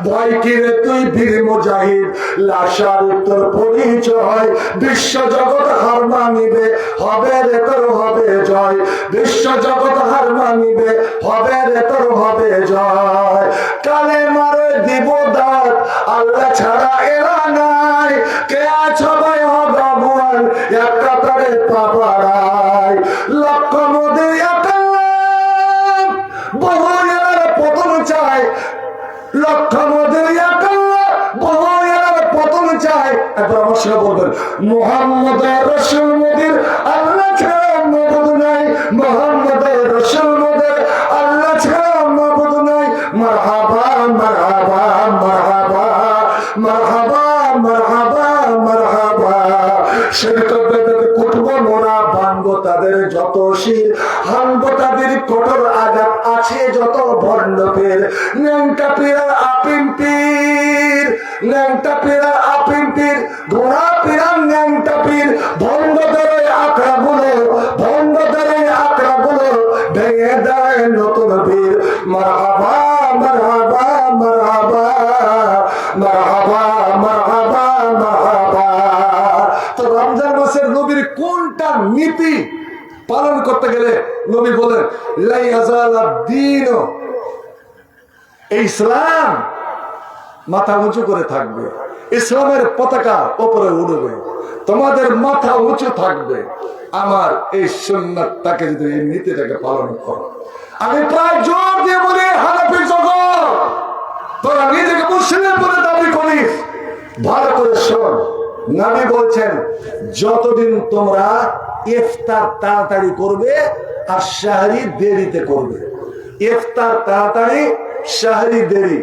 Speaker 1: ভয় কি রে তুই বীর মুজাহিদ, লাশার উত্তর পরিচয়, বিশ্ব জগৎ হার মানিবে, হবে রে তোর হবে জয়, বিশ্ব জগৎ হার মানিবে, হবে রে তোর হবে জয়। কালে মারে দিব দাঁত, আল্লাহ ছাড়া এরা নাই, কে আছো ভাই ভগবান, একটা তারে পাপারাই, লক্ষ মোদের একা বহু এলার পতন চায়, লক্ষ মোদের একা বহু এলার পতন চায়। একবার আমার সঙ্গে বলবেন, মুহাম্মদ রাসূল মোদের আল্লাহ ছাড়া মাবুদ নাই, মুহাম্মদ রাসূল মোদের আল্লাহ ছাড়া মাবুদ নাই। মারহাবা মারহাবা মারহাবা মারহাবা মারহাবা মারহাবা। শিরক বেদাত কুটব মোরা, ভাঙবো তাদের যত শির, হানবো তাদের কঠোর আঘাত, আছে যত ভণ্ডপীর, ন্যাংটা পীরার আপিম পীর, ন্যাংটা পীরার আপিম পীর, ঘোড়া পীরার ন্যাংটা পীর, ভণ্ডদের আঁকড়া গুলো, ভণ্ডদের আঁকড়া গুলো ভেঙে দেয় নতুন বীর। মারহাবা মারহাবা মারহাবা মারহাবা মারহাবা মারহাবা। তো রমজান মাসের নবীর কোনটা নীতি পালন করতে গেলে নবী বলেন, লা ইয়াজাল আদ-দীন, ইসলাম মাথা উঁচু করে থাকবে, ইসলামের পতাকা উপরে উঠবে, তোমাদের মাথা উঁচু থাকবে আমার এই সুন্নাতটাকে যদি, এই নীতিটাকে পালন করো। আমি প্রায় জোর দিয়ে বলি, হানাফি জগৎ, তোরা নিজেকে মুসলিম বলে দাবি করিস, ভালো করে শোন, নবী বলছেন, যতদিন তোমরা ইফতার তাড়াতাড়ি করবে আর সাহরি দেরিতে করবে, ইফতার তাড়াতাড়ি সাহরি দেরি,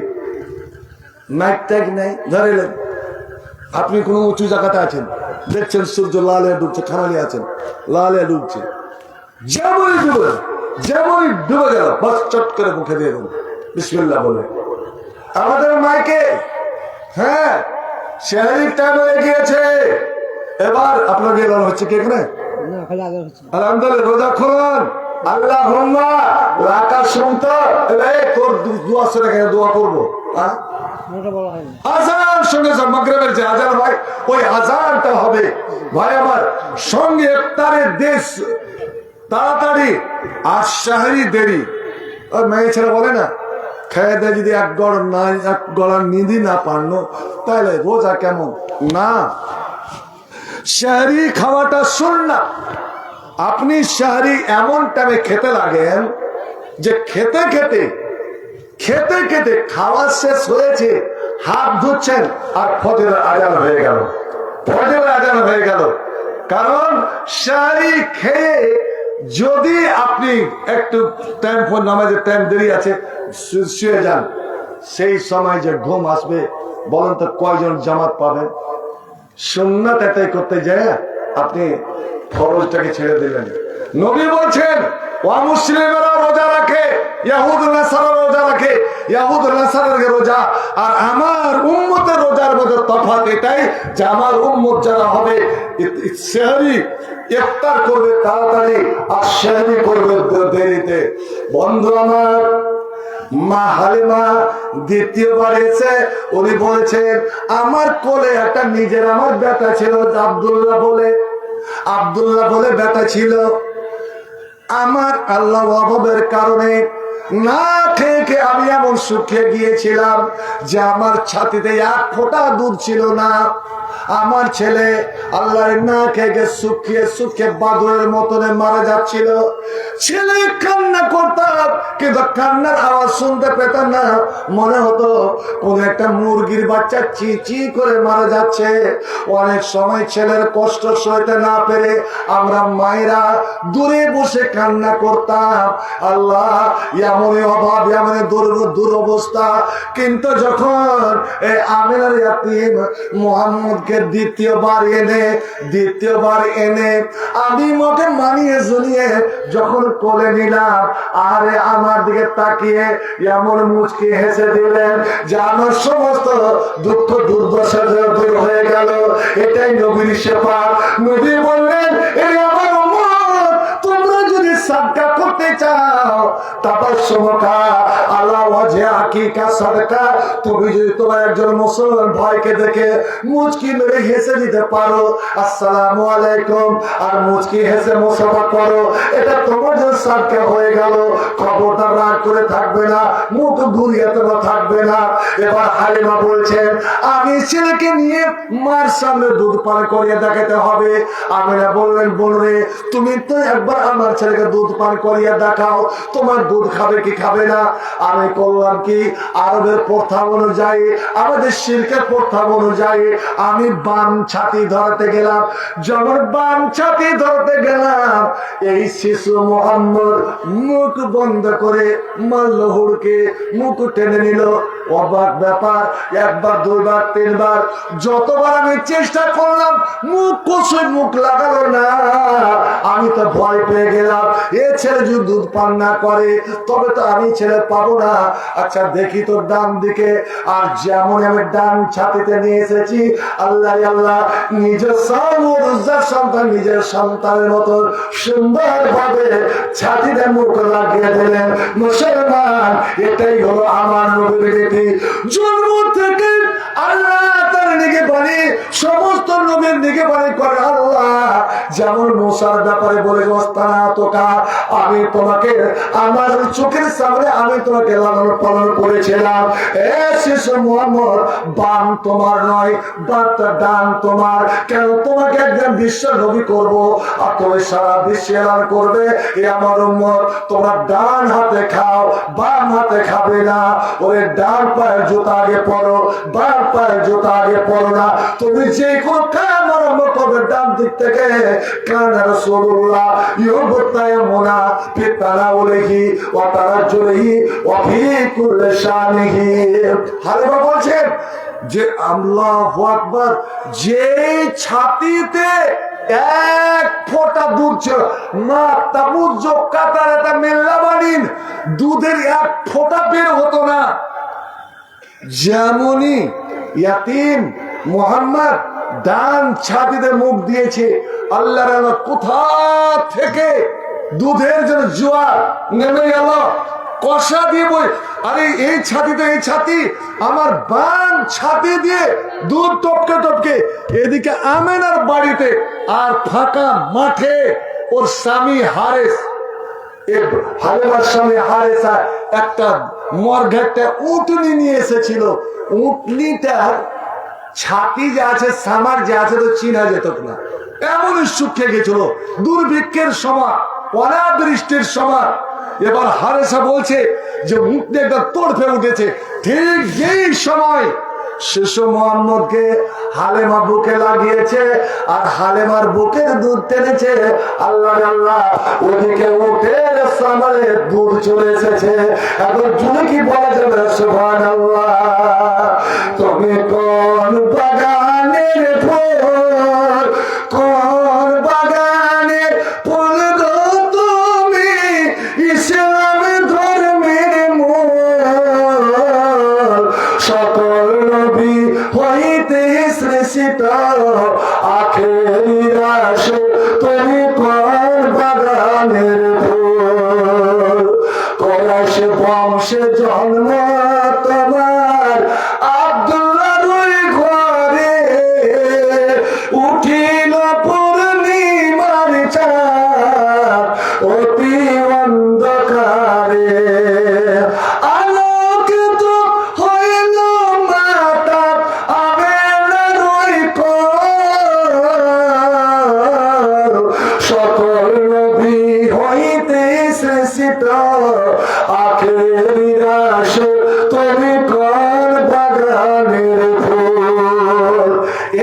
Speaker 1: মাইক ট্যাগ নেই, ধরেলেন আপনি কোন উঁচু জায়গাতে আছেন, দেখছেন সূর্য লালে ডুবছে, খানালি আছেন, লালে ডুবছে, যেমনই ডুবে, যেমনই ডুবে গেল, বাস চট করে মুখে দিয়ে দেন বিসমিল্লাহ বলে। আমাদের মাইকে হ্যাঁ সাহরির টাইম হয়ে গিয়েছে, এবার আপনাদের এলান হচ্ছে কি এখানে? আলহামদুলিল্লাহ, রোজা খুলুন, আল্লাহ আকাশ শুনতো, তোর দোয়া শুনে দোয়া করবো, আজান সঙ্গে মাগরিবের যে আজান হয়, ওই আজানটা হবে ভাই আমার, সঙ্গে ইফতারের দেশ তাড়াতাড়ি আর সাহরি দেরি। ওই মেয়ে ছেলে বলে না, খেয়ে দেয় যদি এক গড়ার নিধি না পারলো তাহলে রোজা কেমন? না, সাহরি খাওয়াটা সুন্নাত। আপনি সাহরি এমন টাইমে খেতে লাগেন যে খেতে খেতে খেতে খেতে খাওয়া শেষ হয়েছে, হাত ধুচ্ছেন আর ফজরের আজান হয়ে গেল, ফজরের আজান হয়ে গেল। কারণ সাহরি খেয়ে যদি আপনি একটু টাইম, নামাজের টাইম দেরি আছে, শুয়ে যান, সেই সময় যে ঘুম আসবে, বলেন তো কয়জন জামাত পাবেন? সুন্নাত এটাই করতে যায় আপনি ফরজটাকে ছেড়ে দিলেন। নবী বলছেন অমুসলিমেরা রোজা রাখে, ইহুদ নাসারা রোজা রাখে, ইহুদ নাসারার রোজা আর আমার উম্মতের রোজার মধ্যে তফাৎ এটাই যে আমার উম্মত যারা হবে সেহরি ইফতার করবে তাড়াতাড়ি আর সেহরি করবে দেরিতে। বন্ধু আমার, মা হালিমা দ্বিতীয়বার এসে উনি বলেছেন আমার কোলে একটা নিজের আমার বেটা ছিল আব্দুল্লাহ বলে বেটা ছিল। আমার আল্লাহ অভাবের কারণে না খেয়ে আমি এমন শুকিয়ে গিয়েছিলাম যে আমার ছাতিতে এক ফোঁটা দুধ ছিল না। আমার ছেলে আল্লাহর না খেয়ে শুকিয়ে বাদুরের মতনে মারা যাচ্ছিল। ছেলে কান্না করতাম কিন্তু কান্নার আওয়াজ শুনতে পেতাম না, মনে হতো কোন একটা মুরগির বাচ্চা চি চি করে মারা যাচ্ছে। অনেক সময় ছেলের কষ্ট সইতে না পেরে আমরা মায়েরা দূরে বসে কান্না করতাম, আল্লাহ এমনই অভাব এমনই দুরবস্থা। কিন্তু যখন এই আমিনার ইয়াতীম মুহাম্মদকে দ্বিতীয়বার এনে আমি মোকে মানিয়ে শুনিয়ে যখন কোলে নিলাম, আরে আমার দিকে তাকিয়ে এমন মুচকি হেসে দিলেন যে আমার সমস্ত দুঃখ দুর্দশা দূর হয়ে গেল। এটাই নবীর সেবা। নবী বললেন এই আমার উম্মত, তোমরা যদি সাদকা করতে চাও তাবাসসুমকা আলা ওয়াজহিকা সাদকা, তুমি যদি তোমার একজন মুসলমান ভাইকে দেখে মুচকি মেরে হেসে দিতে পারো, আসসালামু আলাইকুম, আর মুচকি হেসে মুসাফা করো, এটা তোমার জন্য সাদকা হয়ে গেল। খবরদার রাগ করে থাকবে না, মুখ ঘুরিয়ে তোমরা থাকবে না। এবার হালিমা বলছেন আমি ছেলেকে নিয়ে মার সামনে দুধ পান করিয়ে দেখাতে হবে। আমিনা বললেন বোন রে, তুমি তো একবার আমার ছেলেকে দুধ পান করিয়ে দেখাও, তোমার দুধ খাবে কি খাবে না। আমি করলাম কি, আরবের প্রথা অনুযায়ী, আমাদের শিরকের প্রথা অনুযায়ী আমি বাম ছাতি ধরতে গেলাম। যখন বাম ছাতি ধরতে গেলাম, এই শিশু মোহাম্মদ মুখ বন্ধ করে মাল্লহুরকে মুখ টেনে নিল। অবাক ব্যাপার, একবার দুইবার তিনবার যতবার আমি চেষ্টা করলাম মুখ কষে মুখ লাগালো না। আমি তো ভয় পেয়ে গেলাম, এ ছেলে যদি দুধ পান না করে তবে তো আমি ছেলে পাবো না। আচ্ছা দেখি তোর ডান দিকে, আর যেমন আমি ডান ছাতিতে নিয়ে এসেছি, আল্লাহ আল্লাহ নিজের সন্তান নিজের সন্তানের মতো সুন্দর ভাবে ছাতিতে মুখ লাগিয়ে দিলেন। মুসলমান, এটাই হলো আমার নবীর রীতি। জন্ম থেকে আল্লাহ তার দিকে বাণী, সমস্ত নবীর দিকে বাণী করে আল্লাহ। যেমন মুসার ব্যাপারে বলে তোকা, আমি তোমাকে আমার চোখের সামনে আমি তোমাকে লালন পালন করেছিলাম। এ শিশু মুহাম্মদ, বাম তোমার নয়, বামটা ডান তোমার। কেন তোমাকে একজন বিশ্ব নবী করবো আর তুমি সারা বিশ্বে এলান করবে এ আমার উম্মত তোমরা ডান হাতে খাও, বাম হাতে খাবে না। ওই ডান পায়ের জুতা আগে পরো, বাম পায়ের জুতা আগে পরো না। তুমি যে কোনো কাজ আরম্ভ করবে ডান দিক থেকে। কানা রাসূলুল্লাহ ইউবতায়ামুনা ফিতানাউলিহি ওয়া তারাজ্জুলিহি ওয়া ফি কুল্লি শানিহি। হালিমা বলছেন যে আল্লাহু আকবার, যে ছাতিতে এক ফোঁটা দুধ ছিল না, তাবুজ কাতারাতা মিল্লাবানিন, দুধের এক ফোঁটা বের হতো না। যেমনই ইয়াতিম মুহাম্মদ ডান ছাতিতে মুখ দিয়েছে, আল্লাহর কোথা থেকে দুধের জন্য জোয়ার নেমে গেল, কষা দিয়ে বই। আরে এই ছাতিতে, এই ছাতি আমার বাম ছাতি দিয়ে দুধ টপকে টপকে এদিকে আমেনার বাড়িতে, আর ফাঁকা মাঠে ওর স্বামী হারেস, হালিমার স্বামী হারেসা একটা মরঘাটটা উটনি নিয়ে এসেছিল। উটনিটার ছাতি যে আছে, সামার যে আছে তো চিনা যেত না, এমনই শুকিয়ে গেছিল। দুর্ভিক্ষের সময়, অনাবৃষ্টির সময়। এবার হারেসা বলছে যে উঠতে একটা তোড়ফে উঠেছে। ঠিক যেই সময় শিশু মোহাম্মদকে হালেমা বুকে লাগিয়েছে আর হালেমার বুকের দুধ টেনেছে। আল্লাহ আল্লাহ, ওদিকে উঠের সামনে দুধ চলে এসেছে। এখন তুমি কি বলা যাবে? সুবহানাল্লাহ। তুমি কোন বাগানের ফুল, কোন বাগানের ফুল গো তুমি, ইসলাম ধর্মের মূল, সকল নবী হইতে শ্রেষ্ঠ, আখেরি রাসূল তুমি কোন বাগানের ফুল। কোরাইশ বংশে জন্ম তোমার, আব্দুল্লাহর ঘরে উঠিল পূর্ণিমার চাঁদ অতি অন্ধকারে, আলোকিত হইল মাতা আমেনার কোল, সকল নবী হইতে শ্রেষ্ঠ, আখেরি রাসূল তুমি কোন বাগানের ফুল।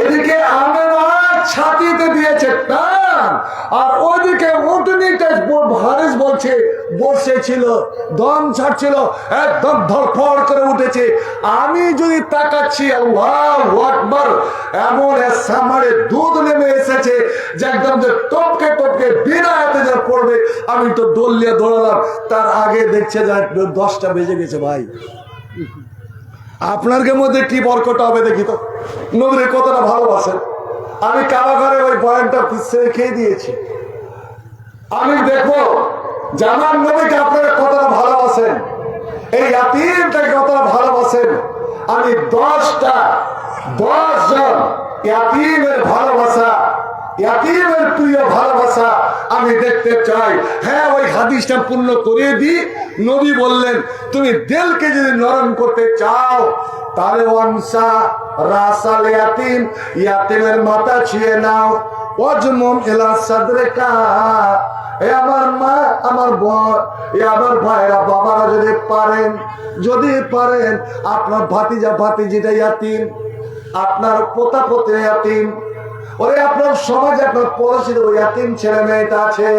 Speaker 1: এদিকে আমেনা ছাতিতে দিয়েছে টান, আর ওদিকে উটনিটা হারিস বলছে বসেছিল, দম ছাড়ছিল, একদম ধরফড় করে উঠেছে। আমি যদি তাকাচ্ছি, আল্লাহু আকবার, এমন সামনে দুধ নেমে এসেছে যে একদম যে টপকে টপকে বিনা হাতে যা পড়বে। আমি তো দৌড়িয়ে দৌড়ালাম, তার আগে দেখছে যে 10টা বেজে গেছে। ভাই আপনার মধ্যে কি বরকত হবে দেখি তো, নবীর কতটা ভালোবাসেন। আমি কারাগারে ওই বয়ানটা খেয়ে দিয়েছি। আমি দেখবো যে আমার নবীকে আপনারা কতটা ভালোবাসেন, এই ইয়াতীমটাকে কতটা ভালোবাসেন। আমি 10 জন ইয়াতীমের ভালোবাসা, ইয়াতীমের প্রিয় ভালোবাসা আমি দেখতে চাই। হ্যাঁ, ওই হাদিসটা পূর্ণ করে দিই। নবী বললেন, তুমি দিলকে যদি নরম করতে চাও তাহলে ওয়ানসা রাসাল ইয়াতীম, ইয়াতীমের মাথা ছুঁয়ে নাও। ওয়াজমুম ইলা সাদরিকা, এ আমার মা, আমার বোন, এ আমার ভাইরা, বাবারা যদি পারেন আপনার ভাতিজা ভাতিজিটা ইয়াতীম, আপনার পোতা পোতে ইয়াতীম, ওরে আপনার সমাজে আপনার পড়োশির ওই ইয়াতীম ছেলে মেয়েটা আছে,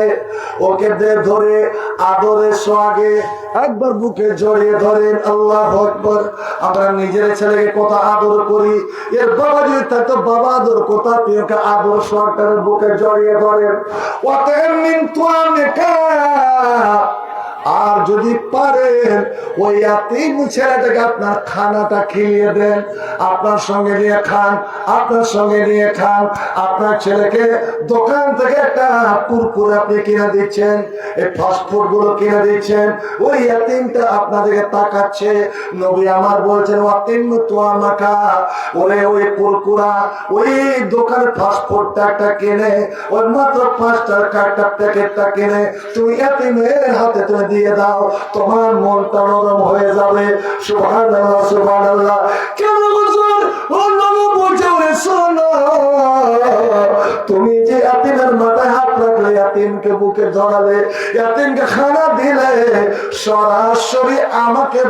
Speaker 1: ওকে ধরে আদরে সোহাগে একবার বুকে জড়িয়ে ধরেন। আল্লাহু আকবার। আমরা নিজের ছেলেকে কত আদর করি, এর বাবা যদি থাকতো বাবা আদর কোথা, তুই ওকে আদর সোহাগটার বুকে জড়িয়ে ধরেন। আর যদি পারেন ওই ইয়াতীম ছেলেটাকে আপনার খানাটা খেলিয়ে দেন, আপনার সঙ্গে নিয়ে খান, আপনার সঙ্গে নিয়ে খান। আপনার ছেলেকে দোকান থেকে একটা কুরকুরে আপনি কিনে দিচ্ছেন, এই ফাস্টফুড গুলো কিনে দিচ্ছেন, ওই ইয়াতীমটা আপনাদেরকে তাকাচ্ছে। নবী আমার বলছেন, ওয়াতিম তুয়ামাকা, ওরে ওই কুরকুরা, ওই দোকানে ফাস্টফুডটা একটা কিনে, ওই মাত্র 5 টাকা একটা প্যাকেটটা কিনে তুমি ইয়াতীমের হাতে তুমি দিয়ে দাও, তোমার মনটা নরম হয়ে যাবে। সুবহানাল্লাহ, সুবহানাল্লাহ। কেন হুজুর ও নবী বলছে, ওরে শোনো, তুমি যে ইয়াতীমের মাথায় হাত রাখলে, ইয়াতীমকে বুকে ধরালে, ইয়াতীমকে খানা দিলে, সরাসরি আমাকে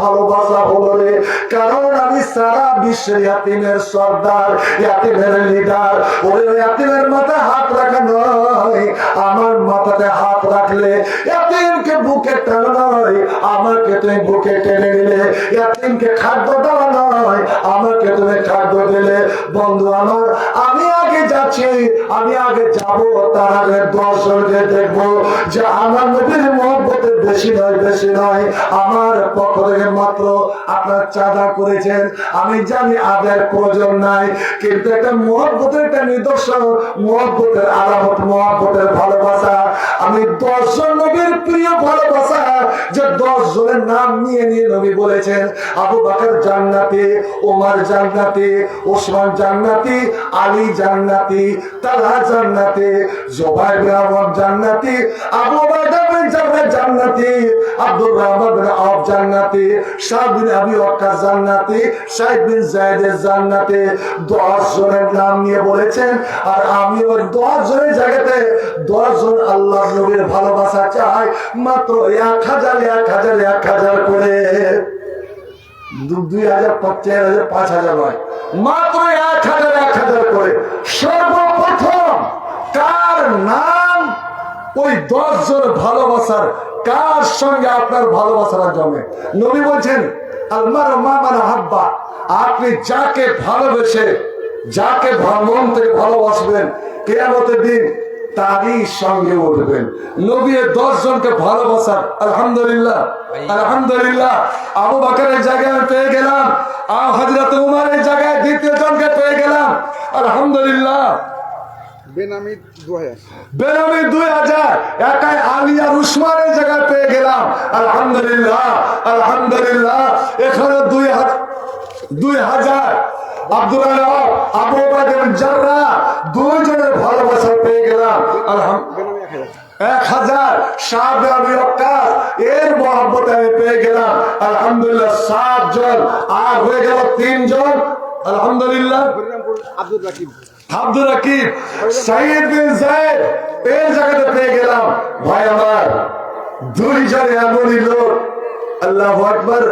Speaker 1: ভালোবাসা হলো রে। কারণ আমি সারা বিশ্বের ইয়াতীমের সর্দার, ইয়াতীমের লিডার। ওরে ইয়াতীমের মাথায় হাত রাখা নয়, আমার মাথাতে হাত রাখলে ইয়াতীমকে বুকে টানা নয়, আমাকে তুমি বুকে টেনে নিলে। ইয়াতীমকে খাদ্য দেওয়া নয়, আমাকে তুমি খাদ্য দিলে। বন্ধু আমার, আমি আগে যাচ্ছি, আমি আগে যাব, তার আগে 10 জনকে দেখবো যে আমার নবীর মহব্বতের বেশি নয়, আমার পক্ষ থেকে মাত্র আপনার চাঁদা করেছেন। আমি জানি আদের প্রয়োজন নাই, কিন্তু একটা মহব্বতের একটা নিদর্শন, মহব্বতের আলামত, মহব্বতের ভালোবাসা। আমি 10 জন নবীর প্রিয় ভালোবাসা, যে 10 জনের নাম নিয়ে নবী বলেছেন, আবু বকর জান্নাতি, ওমর জান্নাতি, ওসমান জান্নাতি, আলী জান্নাতি, তালহা জান্নাতি, জুবাইর বিন আওয়াম জান্নাতি, আবু উবাইদা বিন জাররাহ জান্নাতি, আব্দুর রহমান বিন আওফ জান্নাতি, সাদ বিন আবি ওয়াক্কাস জান্নাতি, সাইদ বিন যায়েদ জান্নাতি। 10 জনের নাম নিয়ে বলেছেন। আর আমি ওই 10 জনের জায়গাতে 10 জন আল্লাহর নবীর ভালোবাসা চাই, মাত্র 1000 করে। 2000, 4000, 5000 নয়, মাত্র 1000 করে। সর্বপ্রথম কার নাম, ওই 10 জন ভালোবাসার কার সঙ্গে আপনার ভালোবাসাটা জমে। নবী বলছেন আলমার মামান হাব্বা, আপনি যাকে ভালোবেসে, যাকে মন থেকে ভালোবাসবেন, কিয়ামতের দিন তারই সঙ্গে উঠবেন। নবী 10 জনকে ভালোবাসার, আলহামদুলিল্লাহ আলহামদুলিল্লাহ, আবু বকরের জায়গায় আমি পেয়ে গেলাম, হযরত উমরের জায়গায় দ্বিতীয় জনকে পেয়ে গেলাম, আলহামদুলিল্লাহ।
Speaker 2: বেনামি
Speaker 1: 2000 একাই আলী আর উসমানের জায়গায় পেয়ে গেলাম, আলহামদুলিল্লাহ আলহামদুলিল্লাহ। এখানে 2000 আব্দুল্লাহ আবু বকর জাররাহ, 2 জনের ভালোবাসা পেয়ে গেলাম, আলহামদুলিল্লাহ। 1000 সাদ আবি ওয়াক্কাস, এর মহব্বত আমি পেয়ে গেলাম, আলহামদুলিল্লাহ। 7 জন, আর হয়ে গেল 3 জন, আলহামদুলিল্লাহ। আব্দুর রাকিব, সাইদ বিন যায়েদ, এর জায়গাতে পেয়ে গেলাম। ভাই আমার 2 জন এমনই লোক, আল্লাহু আকবার।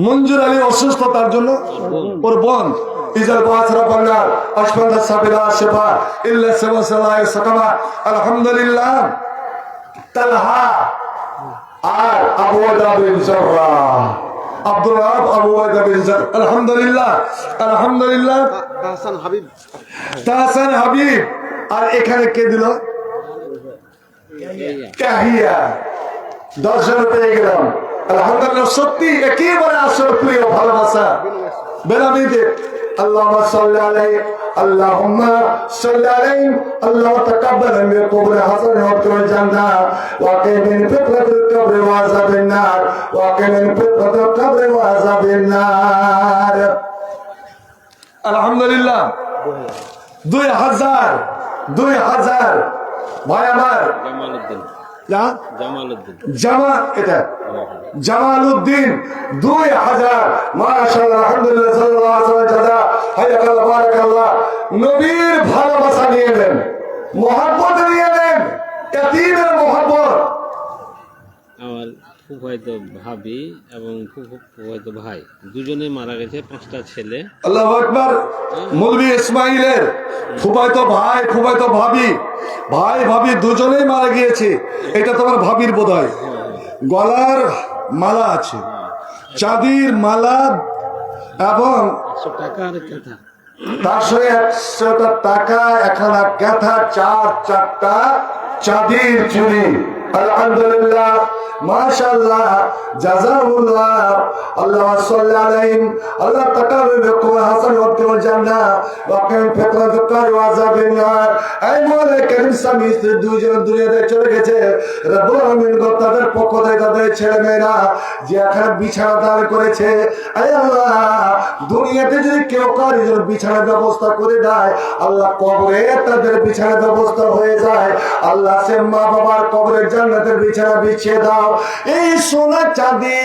Speaker 1: মঞ্জুর আলী অসুস্থ, তার জন্য ওর বোন ইজাল বাসরা বাংলা আশফাদা সাবিলা শিফা ইল্লা সামাসালাই সাকামা, আলহামদুলিল্লাহ। তালহা আর আবু ওয়াদা বিন জাররাহ, আব্দুল্লাহ আবু ওয়াদা বিন জাররাহ, আলহামদুলিল্লাহ আলহামদুলিল্লাহ। তাহসান হাবিব, আর এখানে কে দিল? কাহিয়া। 10 জন পেয়ে গেলাম, আলহামদুলিল্লাহ। সত্যি একেবারে আসল প্রিয় ভালোবাসা বেনামীদের। اللهم صل عليه اللهم صل عليه الله تقبل من قبر حسن وقت الجنة وقنا من فتنة القبر وعذاب النار وقنا من فتنة القبر وعذاب النار আলহামদুলিল্লাহ। 2000 ভাই আমার জামালউদ্দিন 2000, মাশাআল্লাহ আলহামদুলিল্লাহ, সাল্লাল্লাহু আলাইহি ওয়াসাল্লাম, হায়াকাল্লাহ বারাকাল্লাহ। নবীর ভালোবাসা নিয়ে নেন, মহব্বত নিয়ে নেন, এতিমের মহব্বত।
Speaker 3: আমার ফুফায়িত ভাবি এবং ফুফায়িত ভাই দুজনে মারা গেছে, 5টা ছেলে।
Speaker 1: আল্লাহু আকবার। মৌলভী ইসমাইলের ফুফায়িত ভাই, ফুফায়িত ভাবি, ভাই ভাবি দুজনেই মারা গিয়েছে। এটা তোমার ভাবির বোধহয়। গলার মালা আছে, চাঁদির মালা, এবং
Speaker 3: 100 টাকা আর কথা,
Speaker 1: তার সঙ্গে 100টা টাকা, 1 গাথা, 4টা চাঁদির চুড়ি, আলহামদুলিল্লাহ মাশাআল্লাহ জাযাহুল্লাহ। আল্লাহ সাল্লাল্লাহু আলাইহি আল্লাহ তাকাব্বাল মিনকুম হাসান ওয়া আবদুল জান্নাহ ওয়া কান ফিতরাতুল কার ওয়া আযাবিন নার। এই মোলে করিম স্বামী স্ত্রী 2 জন দুনিয়াতে চলে গেছে। রব্বুল আলামিন তাদের পক্ষ থেকে তাদের ছেলে মেয়েরা যে এখানে বিছানা দান করেছে, আয় আল্লাহ দুনিয়াতে যদি কেউ কারো জন্য বিছানার ব্যবস্থা করে দেয়, আল্লাহ কবরে তাদের বিছানার ব্যবস্থা হয়ে যায়। আল্লাহ সে মা বাবার কবরের জান্নাতের বিছানা বিছিয়ে দাও। এই সোনা চাঁদি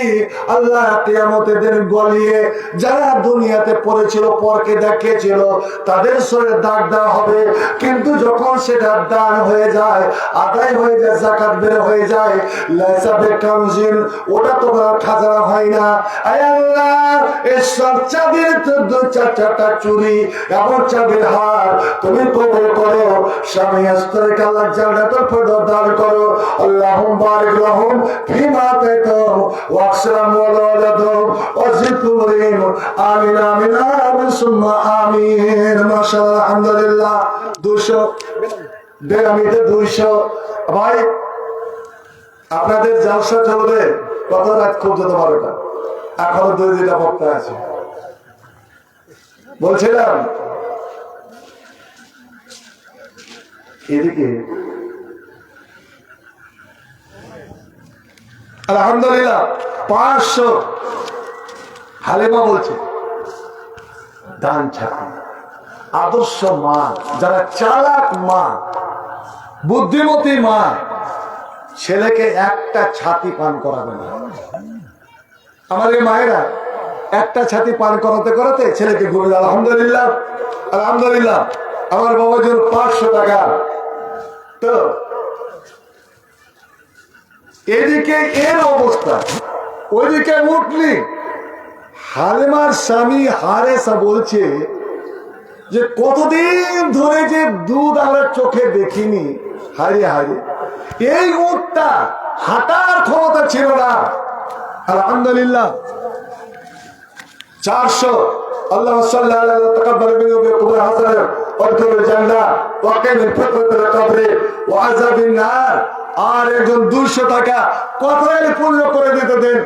Speaker 1: আল্লাহ কিয়ামতের দিন গলিয়ে যারা দুনিয়াতে পড়েছিল, পরকে দেখিয়েছিল, তাদের শরীরে দাগ দেওয়া হবে। কিন্তু যখন সেটা দান হয়ে যায়, আদায় হয়ে যায়, যাকাত বের হয়ে যায়, লাইসা বিকামজিন, ওটা তোমার খাজানা হয় না। আয় আল্লাহ এই সব চাঁদির 4টা চুড়ি এবং চাঁদির হার তুমি কবুল করো। স্বামী স্ত্রীকে আল্লাহ জান্নাতুল ফিরদাউস দান করো। আল্লাহুম্মা বারিক লাহুম ফিমা আতাইতাহুম ওয়াকসিরহুম ওয়ালাদাহুম ওয়াজিদহুম আমিন আমিন আমিন সুম্মা আমিন। মাশাআল্লাহ আলহামদুলিল্লাহ। 200 বেনামীতে 200। ভাই আপনাদের জালসা চলবে কত রাত? খুব যত 12টা, এখনো 2-2টা বক্তা আছে। বলছিলাম এদিকে আলহামদুলিল্লাহ 500। হালিমা বলছে দান ছাড়া আদর্শ মা, যারা চালাক মা, বুদ্ধিমতী মা, ছেলেকে একটা ছাতি পান করাবে না। আমার এই মায়েরা একটা ছাতি পান করাতে করাতে ছেলেকে ঘুরে যায়। আলহামদুলিল্লাহ আলহামদুলিল্লাহ। আমার বাবার জন্য 500 টাকা। তো এদিকে এর অবস্থা, ওইদিকে উঠলি। হালিমার স্বামী হারেসা বলছে যে কতদিন ধরে যে দুধ আমরা চোখে দেখিনি, হারিয়ে হারিয়ে এই উটটা হাঁটার ক্ষমতা ছিল না। আলহামদুলিল্লাহ 400 আল্লাহ সাল্লাল্লাহু তাকাব্বাল মিনহু বিকুবুল হাসান ওয়াদখুল জান্নাহ ওয়া কিন মিন ফিতনাতিল কবরি ওয়া আযাবিন নার। আর একজন 200 টাকা কথায় পূর্ণ করে দিতে দেন।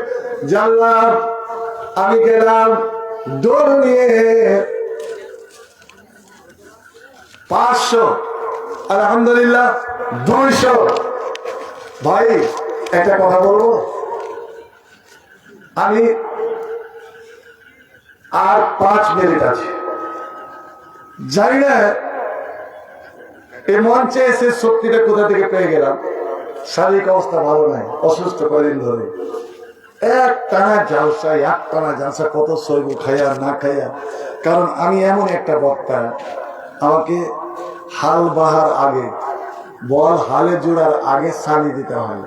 Speaker 1: জাল্লাহ আমি গেলাম দৌড় নিয়ে 500 আলহামদুলিল্লাহ 200। ভাই একটা কথা বলবো, আমি আর 5 মিনিট আছে, জানি না এই মঞ্চে এসে শক্তিটা কোথা থেকে পেয়ে গেলাম। শারীরিক অবস্থা ভালো নাই, অসুস্থ কদিন ধরে এক টানা জালসা কত সইব খাইয়া না খাইয়া। কারণ আমি এমন একটা বক্তা, আমাকে হাল বাহার আগে বল হালে জোড়ার আগে সানি দিতে হয়,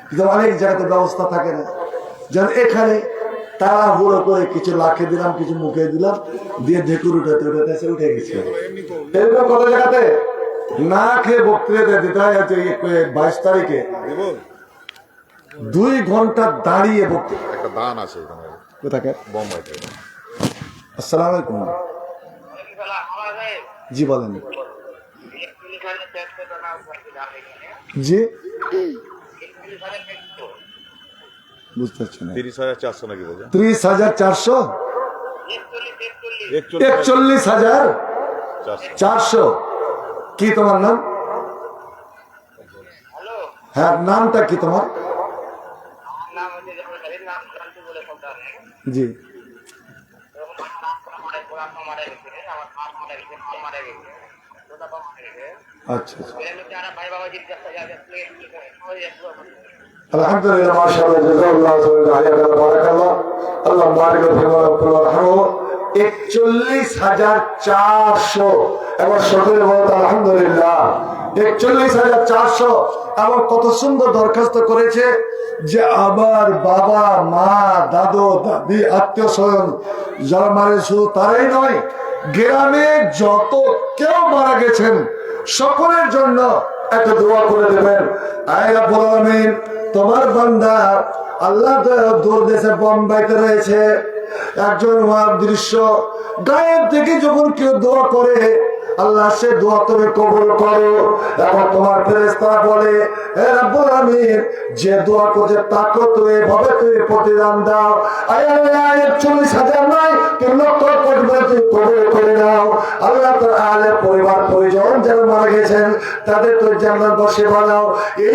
Speaker 1: কিন্তু অনেক জায়গাতে ব্যবস্থা থাকে না। যেন এখানে তারা হুড়ো করে কিছু লাখে দিলাম, কিছু মুখে দিলাম, দিয়ে ঢেকুর উঠে উঠে গেছে। এরকম কত জায়গাতে না খেয়ে বক্তৃতা দিতে হয়। 22 তারিখে 2 ঘন্টা দাঁড়িয়ে বক্তৃতা।
Speaker 2: একটা দান আছে এখানে
Speaker 1: কোথাকে?
Speaker 2: বোম্বাইতে।
Speaker 1: আসসালামু আলাইকুম। জি বলেন। জি বুঝতে পারছি না।
Speaker 2: 30,400 নাকি বলছেন?
Speaker 1: 30,400 41,400। কি তোমার নাম? হ্যাঁ নামটা কি তোমার? জি আচ্ছা আলহামদুলিল্লাহ মাশাআল্লাহ জাযাকাল্লাহু খাইরান বারাকাল্লাহ আল্লাহ বারিক ফিমা ওয়া 41,400 এবং সকলে বলতে আলহামদুলিল্লাহ 41,400। এবং কত সুন্দর দরখাস্ত করেছে যে আবার বাবা মা দাদু দাদি আত্মীয় স্বজন যারা মারে, শুধু তারাই নয়, গ্রামে যত কেউ মারা গেছেন সকলের জন্য একটা দোয়া করে দেবেন। আয় রাব্বুল আলামিন, তোমার বান্দা আল্লাহ দূর দেশে বোম্বাইতে রয়েছে, একজন দৃশ্য গায়েব থেকে যখন কেউ দোয়া করে আল্লাহ সে দোয়া তুমি কবুল করো। এবং তোমার ফেরেশতারা বলে হে রাব্বুল আলামিন, যে দোয়া করছে তাকে তুমি এভাবে তুমি প্রতিদান দাও। আয় 41,000 নয় 3 লক্ষ কোটি তুমি কবুল করে নাও। আল্লাহ তার আহলে পরিবার পরিজন যারা মারা গেছেন তাদের তো জান্নাতবাসী বানাও।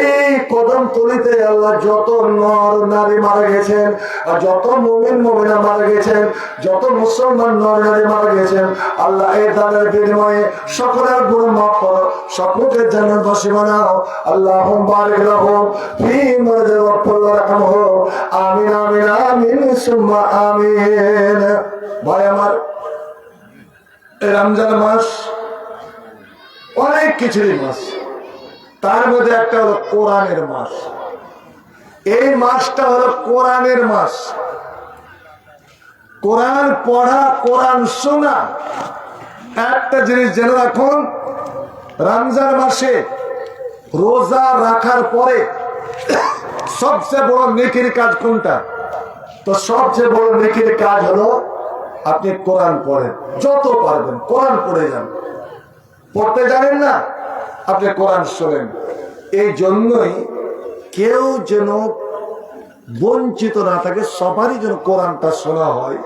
Speaker 1: এই কদম তলিতে আল্লাহ যত নর নারী মারা গেছেন, আর যত মুমিন মুমিনা মারা গেছেন, যত মুসলমান নর নারী মারা গেছেন, আল্লাহ এই দানের বিনিময়ে সকলের গুনাহ মাফ করো, সকলকে জান্নাতবাসী বানাও। আল্লাহুম্মা বারিক লাহুম ফি মারজাহ ওয়া রাহমাহু। আমিন আমিন আমিন সুম্মা আমিন। ভাই আমার, এই রমজান মাস অনেক কিছুরই মাস, তার মধ্যে একটা হলো কোরআনের মাস। এই মাসটা হলো কোরআনের মাস। কোরআন পড়া, কোরআন শোনা। একটা জিনিস জেনে রাখুন, রমজান মাসে রোজা রাখার পরে সবচেয়ে বড় নেকির কাজ কোনটা? তো সবচেয়ে বড় নেকির কাজ হলো আপনি কোরআন পড়েন, যত পারবেন কোরআন পড়ে যান। পড়তে জানেন না, আপনি কোরআন শোনেন। এই জন্যই কেউ যেন বঞ্চিত না থাকে, সবারই যেন কোরআনটা শোনা হয়,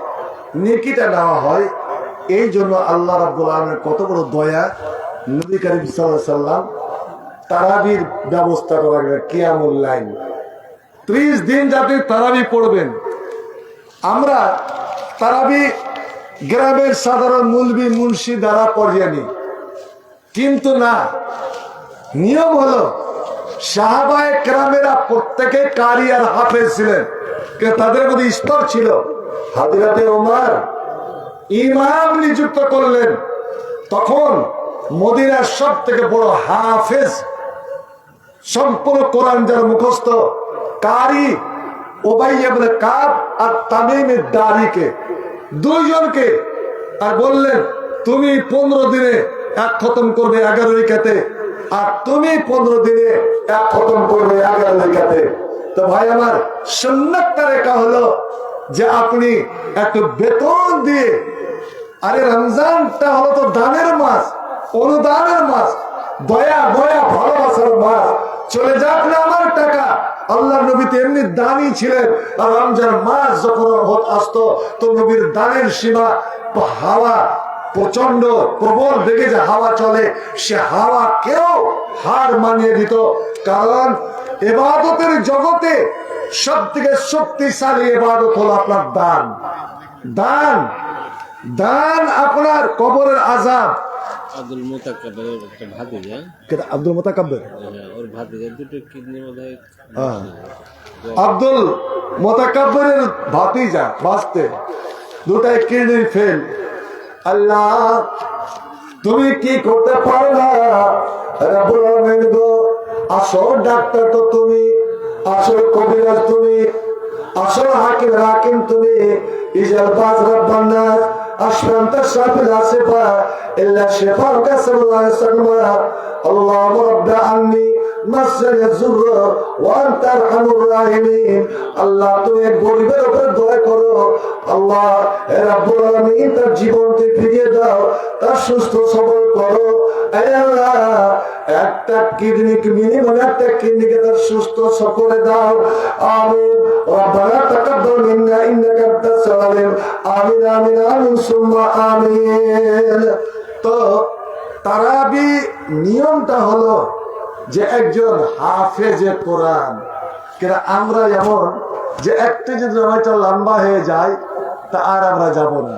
Speaker 1: নেকিটা নেওয়া হয়। এই জন্য আল্লাহ রাব্বুল আলামিনের কত বড় দয়া, নবী করিম সাল্লাল্লাহু আলাইহি সাল্লাম তারাবির ব্যবস্থা করা গেল। কিয়ামুল লাইল 30 দিন যাতে তারাবি পড়বেন। আমরা তারাবি গ্রামের সাধারণ মুলবি মুন্সি দ্বারা পড়িয়ে নিই, কিন্তু না, নিয়ম হলো সাহাবায়ে কেরামেরা প্রত্যেকে কারি আর হাফেজ ছিলেন, কিন্তু তাদের মধ্যে স্তর ছিল। হযরতে ওমর ইমাম নিযুক্ত করলেন, তখন মদিনার সব থেকে বড় হাফেজ, সম্পূর্ণ কোরআন যারা মুখস্থ, কারি উবাই ইবনে কাব আর তামিম দারিকে, দুইজনকে, আর বললেন তুমি 15 দিনে এক খতম করবে 11 রেখাতে, আর তুমি 15 দিনে এক খতম করবে 11 রেখাতে। তো ভাই আমার, সুন্নাত তরিকা হলো যে আপনি একটু বেতন দিয়ে, আরে রমজানটা হলো তো দানের মাস, অনুদানের মাস, দয়া দয়া ভালোবাসার মাস। চলে যাক না আমার টাকা, আল্লাহ নবী তো এমনি দানি ছিলেন। আর রমজান মাস যখন আসতো তো নবীর দানের সীমা, হাওয়া প্রচন্ড প্রবল বেগে যে হাওয়া চলে, সে হাওয়া কেউ হার মানিয়ে দিত। কারণ ইবাদতের জগতে সব থেকে শক্তিশালী ইবাদত হলো আপনার দান। দান, দান আপনার কবরের আযাব।
Speaker 3: আব্দুল মুতাকাব্বিরের একটা ভাতিজা,
Speaker 1: আব্দুল মুতাকাব্বির,
Speaker 3: ওর ভাতিজা দুটো কিডনি বোধহয়,
Speaker 1: আব্দুল মুতাকাব্বিরের ভাতিজা বাঁচতে দুটাই কিডনি ফেল। আল্লাহ তুমি কি করতে পারলা? রব্বুল আলামিন গো, আসল ডাক্তার তো তুমি, আসল কবিরাজ তুমি, আসল হাকিম তুমি। ইজাল বাজ রব্বান নাস আশফান্তা শাফিল আসিফা ইল্লা শিফাউ কাসাল্লাহ সাল্লাল্লাহু আল্লাহু রাব্বা আন্নি মাসসানি যুরর ওয়া আনতা আরহামুর রাহিমিন। আল্লাহ তুমি গরিবের উপর দয়া করো। আল্লাহ হে রব্বুল আলামিন, তার জীবনকে ফিরিয়ে দাও, তার সুস্থ সবল করো। হে আল্লাহ, একটা কিডনিকে মিনিমাম একটা কিডনিকে তার সুস্থ করে দাও। আমিন। রব্বানা তাকাব্বাল মিন্না ইন্নাকা আনতাস সামিউল আমিন আমিন আমিন সুম্মা আমিন। তো তারাবি নিয়মটা হলো যে একজন হাফেজে কোরআন, কিন্তু আমরা যেমন যে একটা যদি সময়টা লম্বা হয়ে যায় তা আর আমরা যাব না।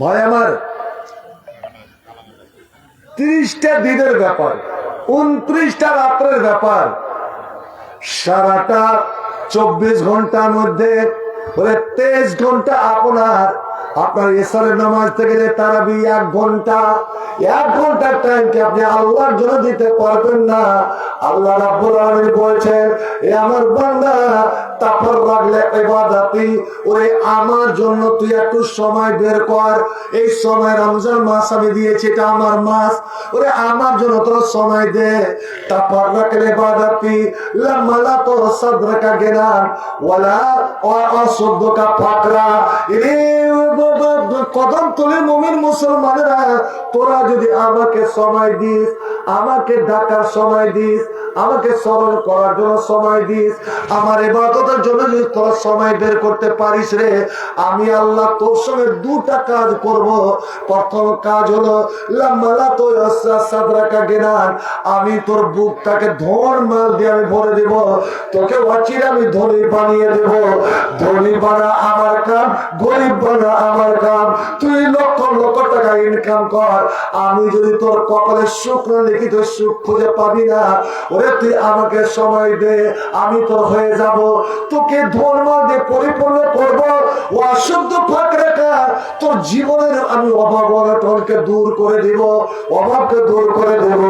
Speaker 1: ভয় আমার 30টা দিনের ব্যাপার, 29টা রাত্রের ব্যাপার, সারাটা 24 ঘন্টার মধ্যে 23 ঘন্টা আপনার এশারের নামাজ থেকে তারাবি 1 ঘন্টা, 1 ঘন্টার টাইমকে আপনি আল্লাহর জন্য দিতে পারবেন না। আল্লাহ রাব্বুল আলামিন বলেছেন, এ আমার বান্দা তাফর রাগলে ইবাদতি, ওরে আমার জন্য তুই একটু সময় বের কর। এই সময় রমজান মাস আমি দিয়েছি, এটা আমার মাস, ওরে আমার জন্য তোর সময় দে। তাফর রাগলে ইবাদতি লামালা তোর সাদরাকা গিনান ওয়ালা অসদ্দকা ফাকরা। কদম তোলে মুমিন মুসলমানেরা, তোরা যদি আমাকে সময় দিস, আমাকে ডাকার সময় দিস, আমাকে স্মরণ করার জন্য সময় দিস, আমার ইবাদতের জন্য যদি তোর সময় বের করতে পারিস রে, আমি আল্লাহ তোর সঙ্গে 2টা কাজ করব। প্রথম কাজ হলো লামালা তো সাদরাকা গিনান, আমি তোর বুকটাকে ধন মাল দিয়ে আমি ভরে দেব, তোকে অচির আমি ধনী বানিয়ে দেব। ধনী বানা আমার কাম, গরিব বানা আমার কাম। তুই লক্ষ লক্ষ টাকা ইনকাম কর, আমি যদি তোর কপালে সুখ না লিখিত সুখ খুঁজে পাবি না, ওরে তুই আমাকে সময় দে, আমি তোর হয়ে যাব, তোকে ধর্ম দিয়ে পরিপূর্ণ করব। ও অশুদ্ধ ফাঁক রেখা তোর জীবনের আমি অভাব অনটনকে দূর করে দেব, অভাবকে দূর করে দেব।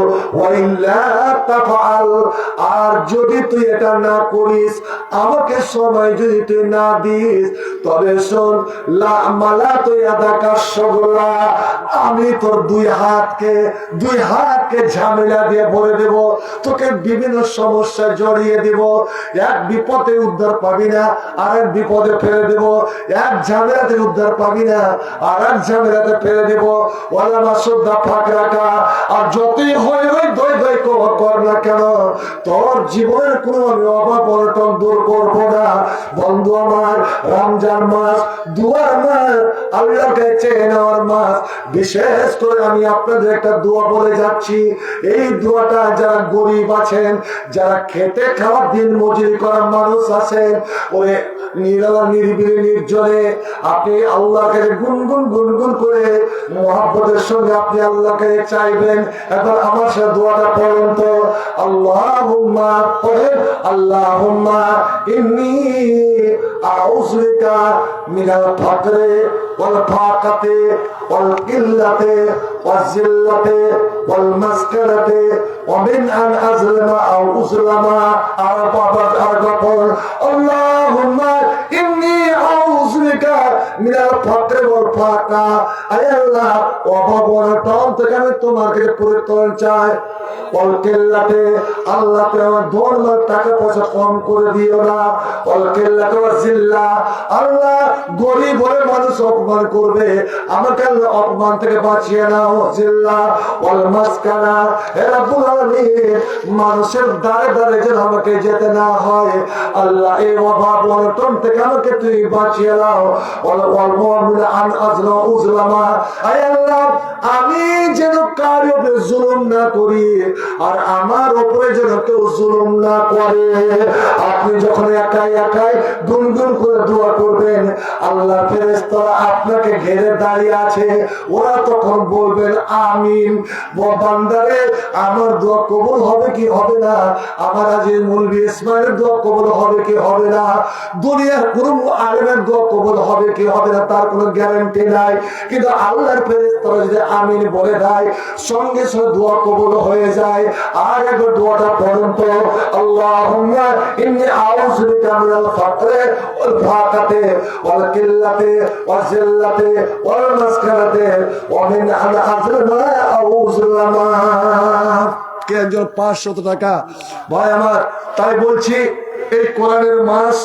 Speaker 1: আর যদি তুই এটা না করিস, আমাকে সময় যদি তুই না দিস, তবে শোন মালা তুই আদাকা সগলা, আমি তোর 2 হাতকে ঝামেলা দিয়ে ভরে দেব, তোকে বিভিন্ন সমস্যায় জড়িয়ে দেব। এক বিপদে উদ্ধার পাবি না, আর এক বিপদে ফেলে দেব। এক ঝামেলাতে উদ্ধার পাবি না, আর এক ঝামেলাতে ফেলে দেব। ওয়ালামা সুদ্ধা ফাঁক রাখা, আর যতই হয় দই কর না কেন, তোর জীবনের কোনো আমি অভাব অনটন দূর করবো না। বন্ধু আমার, রমজান মাস দুয়ার মাস, আল্লাহকে চেয়ে নেওয়ার মাস। বিশেষ করে আমি আপনাদের একটা দোয়া বলে যাচ্ছি, এই দোয়াটা যারা গরিব আছেন, যারা খেতে খাওয়ার দিন মজুরি করার মানুষ আছেন, ওই নিরিবিলি নির্জনে আপনি আল্লাহকে গুনগুন করে মুহাব্বতের সঙ্গে আপনি আল্লাহকে চাইবেন। এবার আমার সাথে দোয়াটা পড়ুন তো। আল্লাহুম্মা, পড়েন, আল্লাহুম্মা ইন্নী আউযু বিকা মিনাল ফাকরি ওয়াল ফাকাতি ওয়াল والقلة والذلة والمسكنة ومن أن أظلم أو أظلم أو أغفر اللهم إني أعوذ بك من الفقر والفاقة أي الله অভাব অনটন থেকে আমি তোমার কাছে পরিত্রাণ চাই والقلة আল্লাহ তোমার ধন টাকা পয়সা কম করে দিও না والقلة والذلة আল্লাহ গরিব হলে মানুষ অপমান করবে আমাকে আল্লাহ অপমান থেকে বাঁচিয়ে নাও জিল্লা ওয়াল মাসকানা হে রব্বুল আলামিন মানুষের দ্বারে দ্বারে যেন আমাকে যেতে না হয় আল্লাহ এই অভাব অনটন থেকে আমাকে তুই বাঁচিয়ে নাও ওয়াল মুমিন আন আজলা উজলামা আয় আল্লাহ আমি যেন কারো উপরে জুলুম না করি আর আমার উপরে যেন কেউ জুলুম না করে আপনি যখন একাই একাই গুনগুন করে দোয়া করবেন আল্লাহ ফেরেশতারা আপনাকে ঘিরে দাঁড়িয়ে আছে ওরা তখন বলবেন আমিন বান্দারে আমার দোয়া কবুল হবে কি হবে না আমার আজিজ মৌলভী ইসমাইলের দোয়া কবুল হবে কি হবে না দুনিয়ার কোন আলেমের দোয়া কবুল হবে কি হবে না তার কোনো গ্যারান্টি নাই কিন্তু আল্লাহর ফেরেশতারা যদি আমিন বলে দেয় সঙ্গে সঙ্গে দোয়া কবুল হয়ে যায় আর একবার দোয়াটা পড়ুন তো আল্লাহুম্মা ইন্নী আউযু বিকা মিনাল ফাকরি ওয়াল ফাকাতি ওয়াল কিল্লাতি ওয়াল জিল্লাতি ওয়াল মাসকানাতি ওয়া মিন আন আযলিমা আও যুলামা কে একজন 500 টাকা ভাই আমার তাই বলছি এই কোরআনের মাস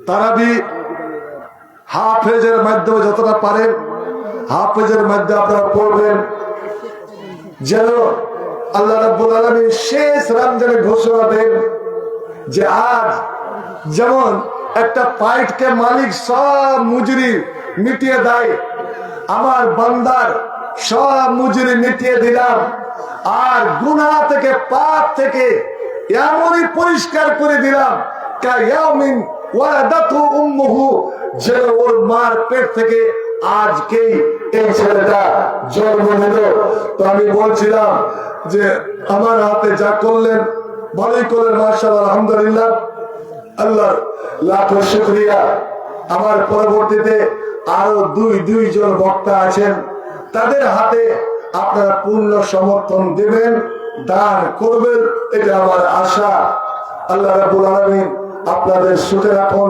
Speaker 1: তারাবি হাফেজের মাধ্যমে যতটা পারেন হাফেজের মাধ্যমে আপনারা পড়বেন যেন আল্লাহ রাব্বুল আলামিন শেষ রমজানে ঘোষণা দেন যে আজ যেমন একটা পাইটকে মালিক সব মজুরি মিটিয়ে দেয় আমার বান্দার সব মজুরি মিটিয়ে দিলাম আর গুনাহ থেকে পাপ থেকে এমনই পরিষ্কার করে দিলাম কায়ামিন ওয়ালাদাতু উম্মুহু যেন ওর মার পেট থেকে আজকেই এই ছেলেটা জন্ম নিল তো আমি বলছিলাম যে আমার হাতে যা করলেন ভালোই করলেন মাশাআল্লাহ আলহামদুলিল্লাহ আল্লাহর লাখো শুকরিয়া আমার পরবর্তীতে আরো দুইজন বক্তা আছেন তাদের হাতে আপনারা পূর্ণ সমর্থন দেবেন দান করবেন এটা আমার আশা আল্লাহ রাব্বুল আলামিন আপনাদের সুখে রাখুন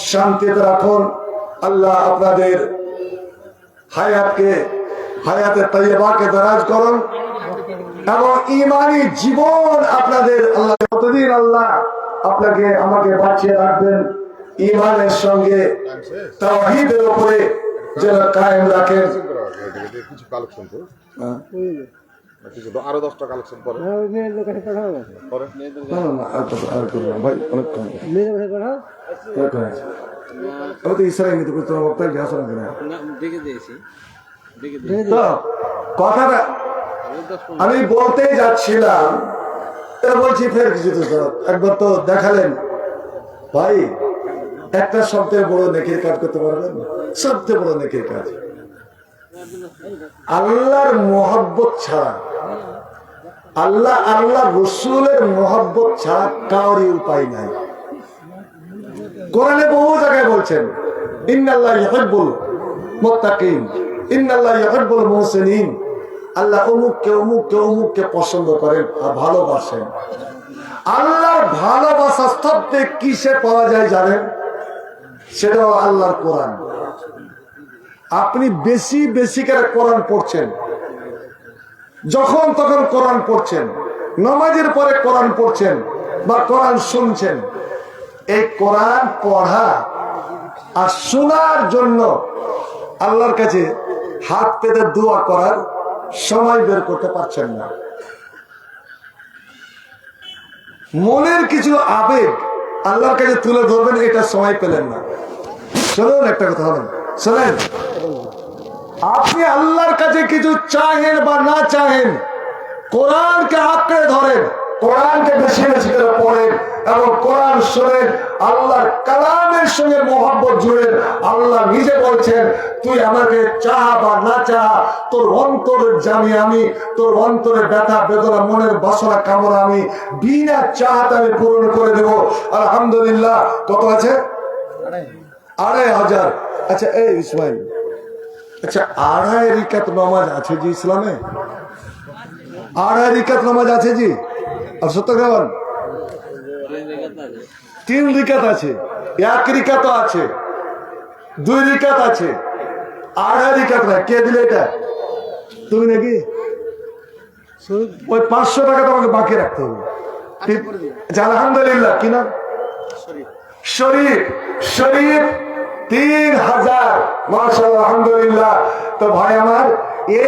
Speaker 1: শান্তিতে রাখুন আল্লাহ আপনাদের হায়াতে তাইয়্যিবাকে দারাজ করুন এবং ঈমানি জীবন আপনাদের আল্লাহ কতদিন আল্লাহ আপনাকে আমাকে বাঁচিয়ে রাখবেন ঈমানের সঙ্গে তাওহীদের উপরে যেন কায়েম রাখেন
Speaker 2: কিছু কালেকশন তো কিছু আরো 10টা কালেকশন পরে পরে
Speaker 1: ভাই অনেক কম আমি তো ইসরায়েল নিতে করতে বক্তার ঘাস না
Speaker 3: দেখে দিয়েছি
Speaker 1: তো কথাটা আমি বলতে যাচ্ছিলাম বলছি ফের কিছু তো একবার তো দেখালেন ভাই একটা সবচেয়ে বড় নেকির কাজ করতে পারবেন সবচেয়ে বড় নেকির কাজ আল্লাহর মোহাব্বত ছাড়া আল্লাহ রসুলের মোহাব্বত ছাড়া কারোরই উপায় নাই কোরআনে বহু জায়গায় বলছেন ইন্নাল্লাহ ইউহিব্বুল মুত্তাকিন ইন্নাল্লাহ ইউহিব্বুল মুহসিনিন আল্লাহ অমুককে পছন্দ করেন আর ভালোবাসেন আল্লাহর ভালোবাসা স্তব্ধে কিসে পাওয়া যায় জানেন সেটাও আল্লাহর কোরআন আপনি বেশি করে কোরআন পড়ছেন যখন তখন কোরআন পড়ছেন নামাজের পরে কোরআন পড়ছেন বা কোরআন শুনছেন এই কোরআন পড়া আর শোনার জন্য আল্লাহর কাছে হাত পেতে দোয়া করার সময় বের করতে পারছেন না মনের কিছু আবেগ আল্লাহর কাছে তুলে ধরবেন এটা সময় পেলেন না শুনুন একটা কথা হলেন শোনেন আপনি আল্লাহর কাছে কিছু চাহেন বা না চাহেন কোরআনকে আঁকড়ে ধরেন কোরআনকে বেশি বেশি করে পড়েন এবং কোরআন শোনেন আল্লাহর কালামের সঙ্গে মোহাব্বত জুড়েন আল্লাহ নিজে বলছেন তুই আমাকে চাহ বা না চাহ তোর অন্তরের জানি আমি তোর অন্তরের ব্যথা বেদনা মনের বাসনা কামনা আমি বিনা চাহাতে আমি পূরণ করে দেব আলহামদুলিল্লাহ কত আছে 2500 আচ্ছা এই ইসমাইল আচ্ছা, আড়াই রিকাত নামাজ আছে জি ইসলামে? আড়াই রিকাত নামাজ আছে জি? আর সত্য খাবার 3 রিকাত আছে, 1 রিকাত আছে, 2 রিকাত আছে, আড়াই রিকাত না। কে দিলে এটা? তুমি নাকি? ওই 500 টাকা তোমাকে বাকি রাখতে হবে। আচ্ছা, আলহামদুলিল্লাহ। কি নাম? শরীফ। শরীফ 3000। মাশাআল্লাহ, আলহামদুলিল্লাহ। তো ভাই আমার,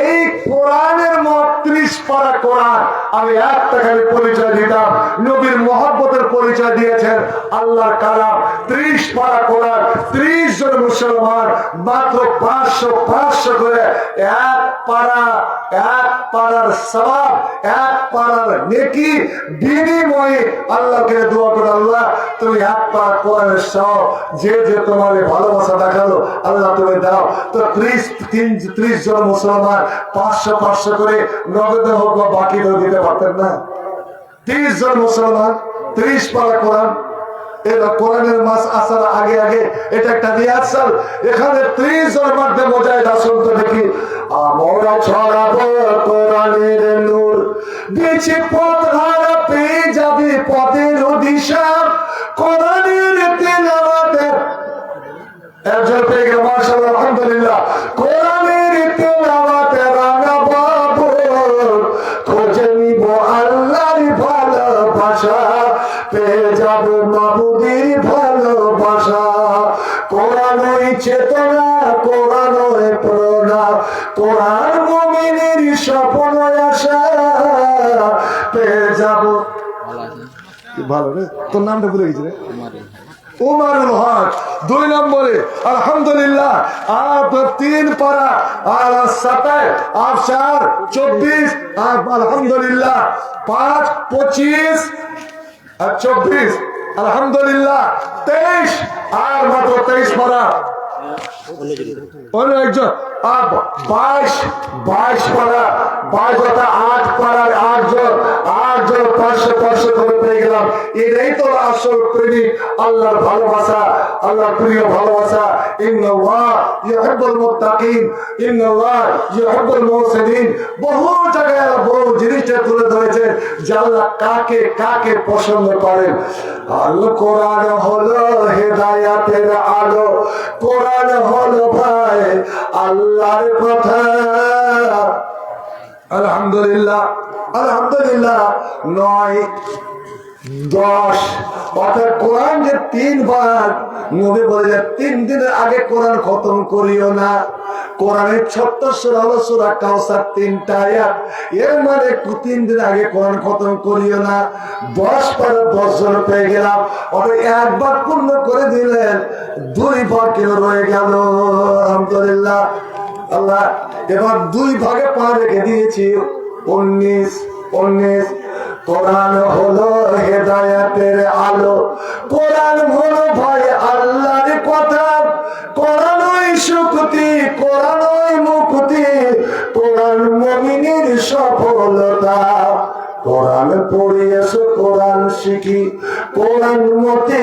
Speaker 1: এই কোরআনের 30 পারা কোরআন আমি একটা খালি পরিচয় দিতাম। নবীর মহব্বতের পরিচয় দিয়েছেন আল্লাহর কালাম। 30 পারা কোরআন, 30 জন মুসলমান, মাত্র 500 করে এক পারার সওয়াব, এক পারার নেকি বিনিময়ে আল্লাহকে দোয়া করে, আল্লাহ তুমি এক পারা কোরআনের সওয়াব যে তোমার ভালোবাসা দেখালো আল্লাহ তুমি দাও। তো 30 জন মুসলমান 500 করে নগদে হোক বা বাকি দিতে পারতেন না? 30 জন মুসলমান 30 পারা কোরআন। এটা কোরআনের মাস আসার আগে আগে এটা একটা রিহার্সাল। এখানে 30 জন মধ্যে মজায় আসল তো দেখি। আমরা ছড়াবো কোরআনের নূর, বেঁচে পথ হারা পেয়ে যাবে পথের দিশা। কোরআনের তেলাওয়াতে একজন পেয়ে গেল, মাশাআল্লাহ, আলহামদুলিল্লাহ। কোরআনের তেলাওয়াতে রাঙাবো, খোঁজে নিব আল্লাহর ভালোবাসা, পেয়ে যাব মাবুদের ভালোবাসা। কোরআনই চেতনা, কোরআনই প্রেরণা, কোরআন মুমিনের স্বপ্ন আশা, পেয়ে যাব। ভালো রে, তোর নামটা ভুলে গেছি রে। উমারুল হক 2 নম্বরে, আলহামদুলিল্লাহ। আর 3 পারা, আর 7 আর 4 24, আর আলহামদুলিল্লাহ 5 25 আর 24, আলহামদুলিল্লাহ 23, আর মাত্র 23 পারা। অন্য একজন 22 পারা, 8 পাড়ার 8 জন 500 করে পেয়ে গেলাম। এটাই তো আসল প্রেমিক, আল্লাহর ভালোবাসা, আল্লাহর প্রিয় ভালোবাসা। ইন্নাল্লাহ ইউহিব্বুল মুত্তাকিন, ইন্নাল্লাহ ইউহিব্বুল মুহসিনিন। বহু জায়গায় বহু জিনিসটা তুলে ধরেছে যে আল্লাহ কাকে পছন্দ করেন। আল কোরআন হলো হেদায়াতের আলো, কোরআন হলো ভাই আল্লাহর কথা। আলহামদুলিল্লাহ, আলহামদুলিল্লাহ। 9 10 অর্থাৎ কোরআন যে 3 বার নবী বলে 3 দিনের আগে কোরআন খতম করিও না। কোরআনের ছোট্ট সূরা হলো সূরা কাউসার, 3টা আয়াত। এর মানে 3 দিন আগে কোরআন খতম করিও না। 10 পারা 10 জন পেয়ে গেলাম। অর্থাৎ একবার পূর্ণ করে দিলেন, 2 ভাগ কেন রয়ে গেল? আলহামদুলিল্লাহ। আল্লাহ এবার 2 ভাগে পা রেখে দিয়েছি, 19। কোরআন হলো হেদায়াতের আলো, কোরআন হলো ভাই আল্লাহর কথা, কোরআনই শক্তি, কোরআনই মুক্তি, কোরআন মুমিনের সফলতা। কোরআন পড়ি এসো, কোরআন শিখি, কোরআন মতে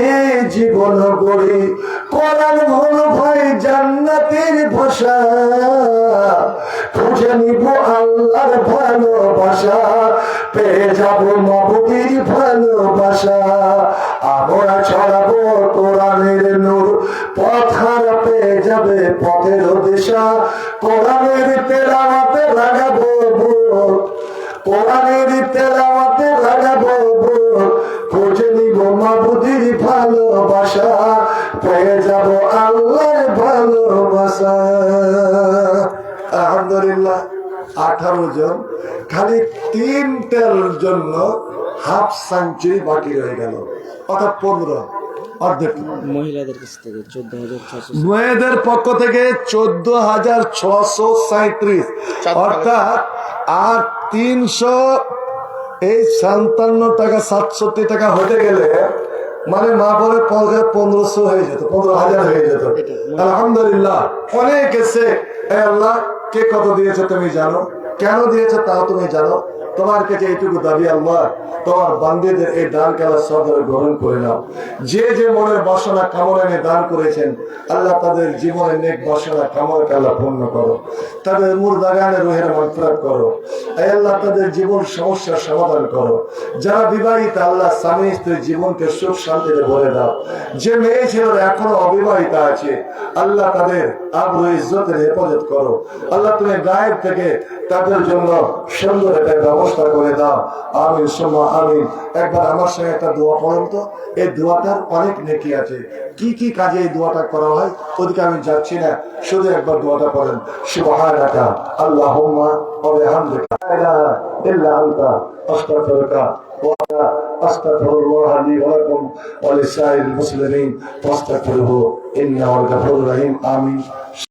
Speaker 1: জীবন গড়ি। কোরআন হলো ভাই জান্নাতের ভাষা, খুঁজে নিব আল্লাহর ভালোবাসা, পেয়ে যাব মাবুদের ভালোবাসা। আমরা ছড়াবো কোরআনের নূর, পথ হারা পেয়ে যাবে পথের দিশা। কোরআনের তেলাওয়াতে লাগাবো ভোর, কোরআনের তেলাওয়াতে লাগাবো ভোর, খুঁজে নিব মাবুদের ভালোবাসা, পেয়ে যাব আল্লাহর ভালোবাসা। আলহামদুলিল্লাহ। 18 জন, খালি 3টার জন্য হাফ সেঞ্চুরি বাকি রয়ে গেল, অর্থাৎ 15 অর্ধেক।
Speaker 3: মহিলাদের কাছ থেকে 14,600,
Speaker 1: মেয়েদের পক্ষ থেকে 14,637, অর্থাৎ আর 357 টাকা 67 টাকা হতে গেলে মানে মা বলে 1500 হয়ে যেত, 15,000 হয়ে যেত। আলহামদুলিল্লাহ, অনেক এসে আল্লাহ কে কত দিয়েছে তুমি জানো? কেন দিয়েছে তাও তুমি জানো? তোমার কাছে এইটুকু দাবি, আল্লাহ তোমার বান্দীদের এই দান কালা সদরে গ্রহণ করে নাও। যে যে মনের বাসনা কামনা নিয়ে দান করেছেন আল্লাহ তাদের জীবনের নেক বাসনা কামনা আল্লাহ পূর্ণ করো, তাদের মুর্দাগানে রুহের মাগফিরাত করো। এই আল্লাহ তাদের জীবন সমস্যার সমাধান করো। যারা বিবাহিত আল্লাহ স্বামী স্ত্রীর জীবনকে সুখ শান্তিতে ভরে দাও। যে মেয়ে ছিল এখনো অবিবাহিতা আছে আল্লাহ তাদের আবরু ইজ্জতের হেফাজত করো। আল্লাহ তুমি গায়েব থেকে তাদের জন্য সুন্দর একটা ব্যবস্থা করে দাও। আমিন সুম্মা আমিন। একবার আমার সঙ্গে একটা দোয়া পড়ুন তো। এই দোয়াটার অনেক নেকি আছে। কি কি কাজে এই দোয়াটা করা হয় ওদিকে আমি যাচ্ছি না, শুধু একবার দোয়াটা পড়েন। সুবহানাকা আল্লাহুম্মা ওয়া বিহামদিকা লা ইলাহা ইল্লা আনতা আস্তাগফিরুকা ওয়া আস্তাগফিরুল্লাহ লি ওয়া লাকুম ওয়া লিসাইরিল মুসলিমিন ফাস্তাগফিরুহু ইন্নাহু আল গাফুরুর রহিম। আমিন।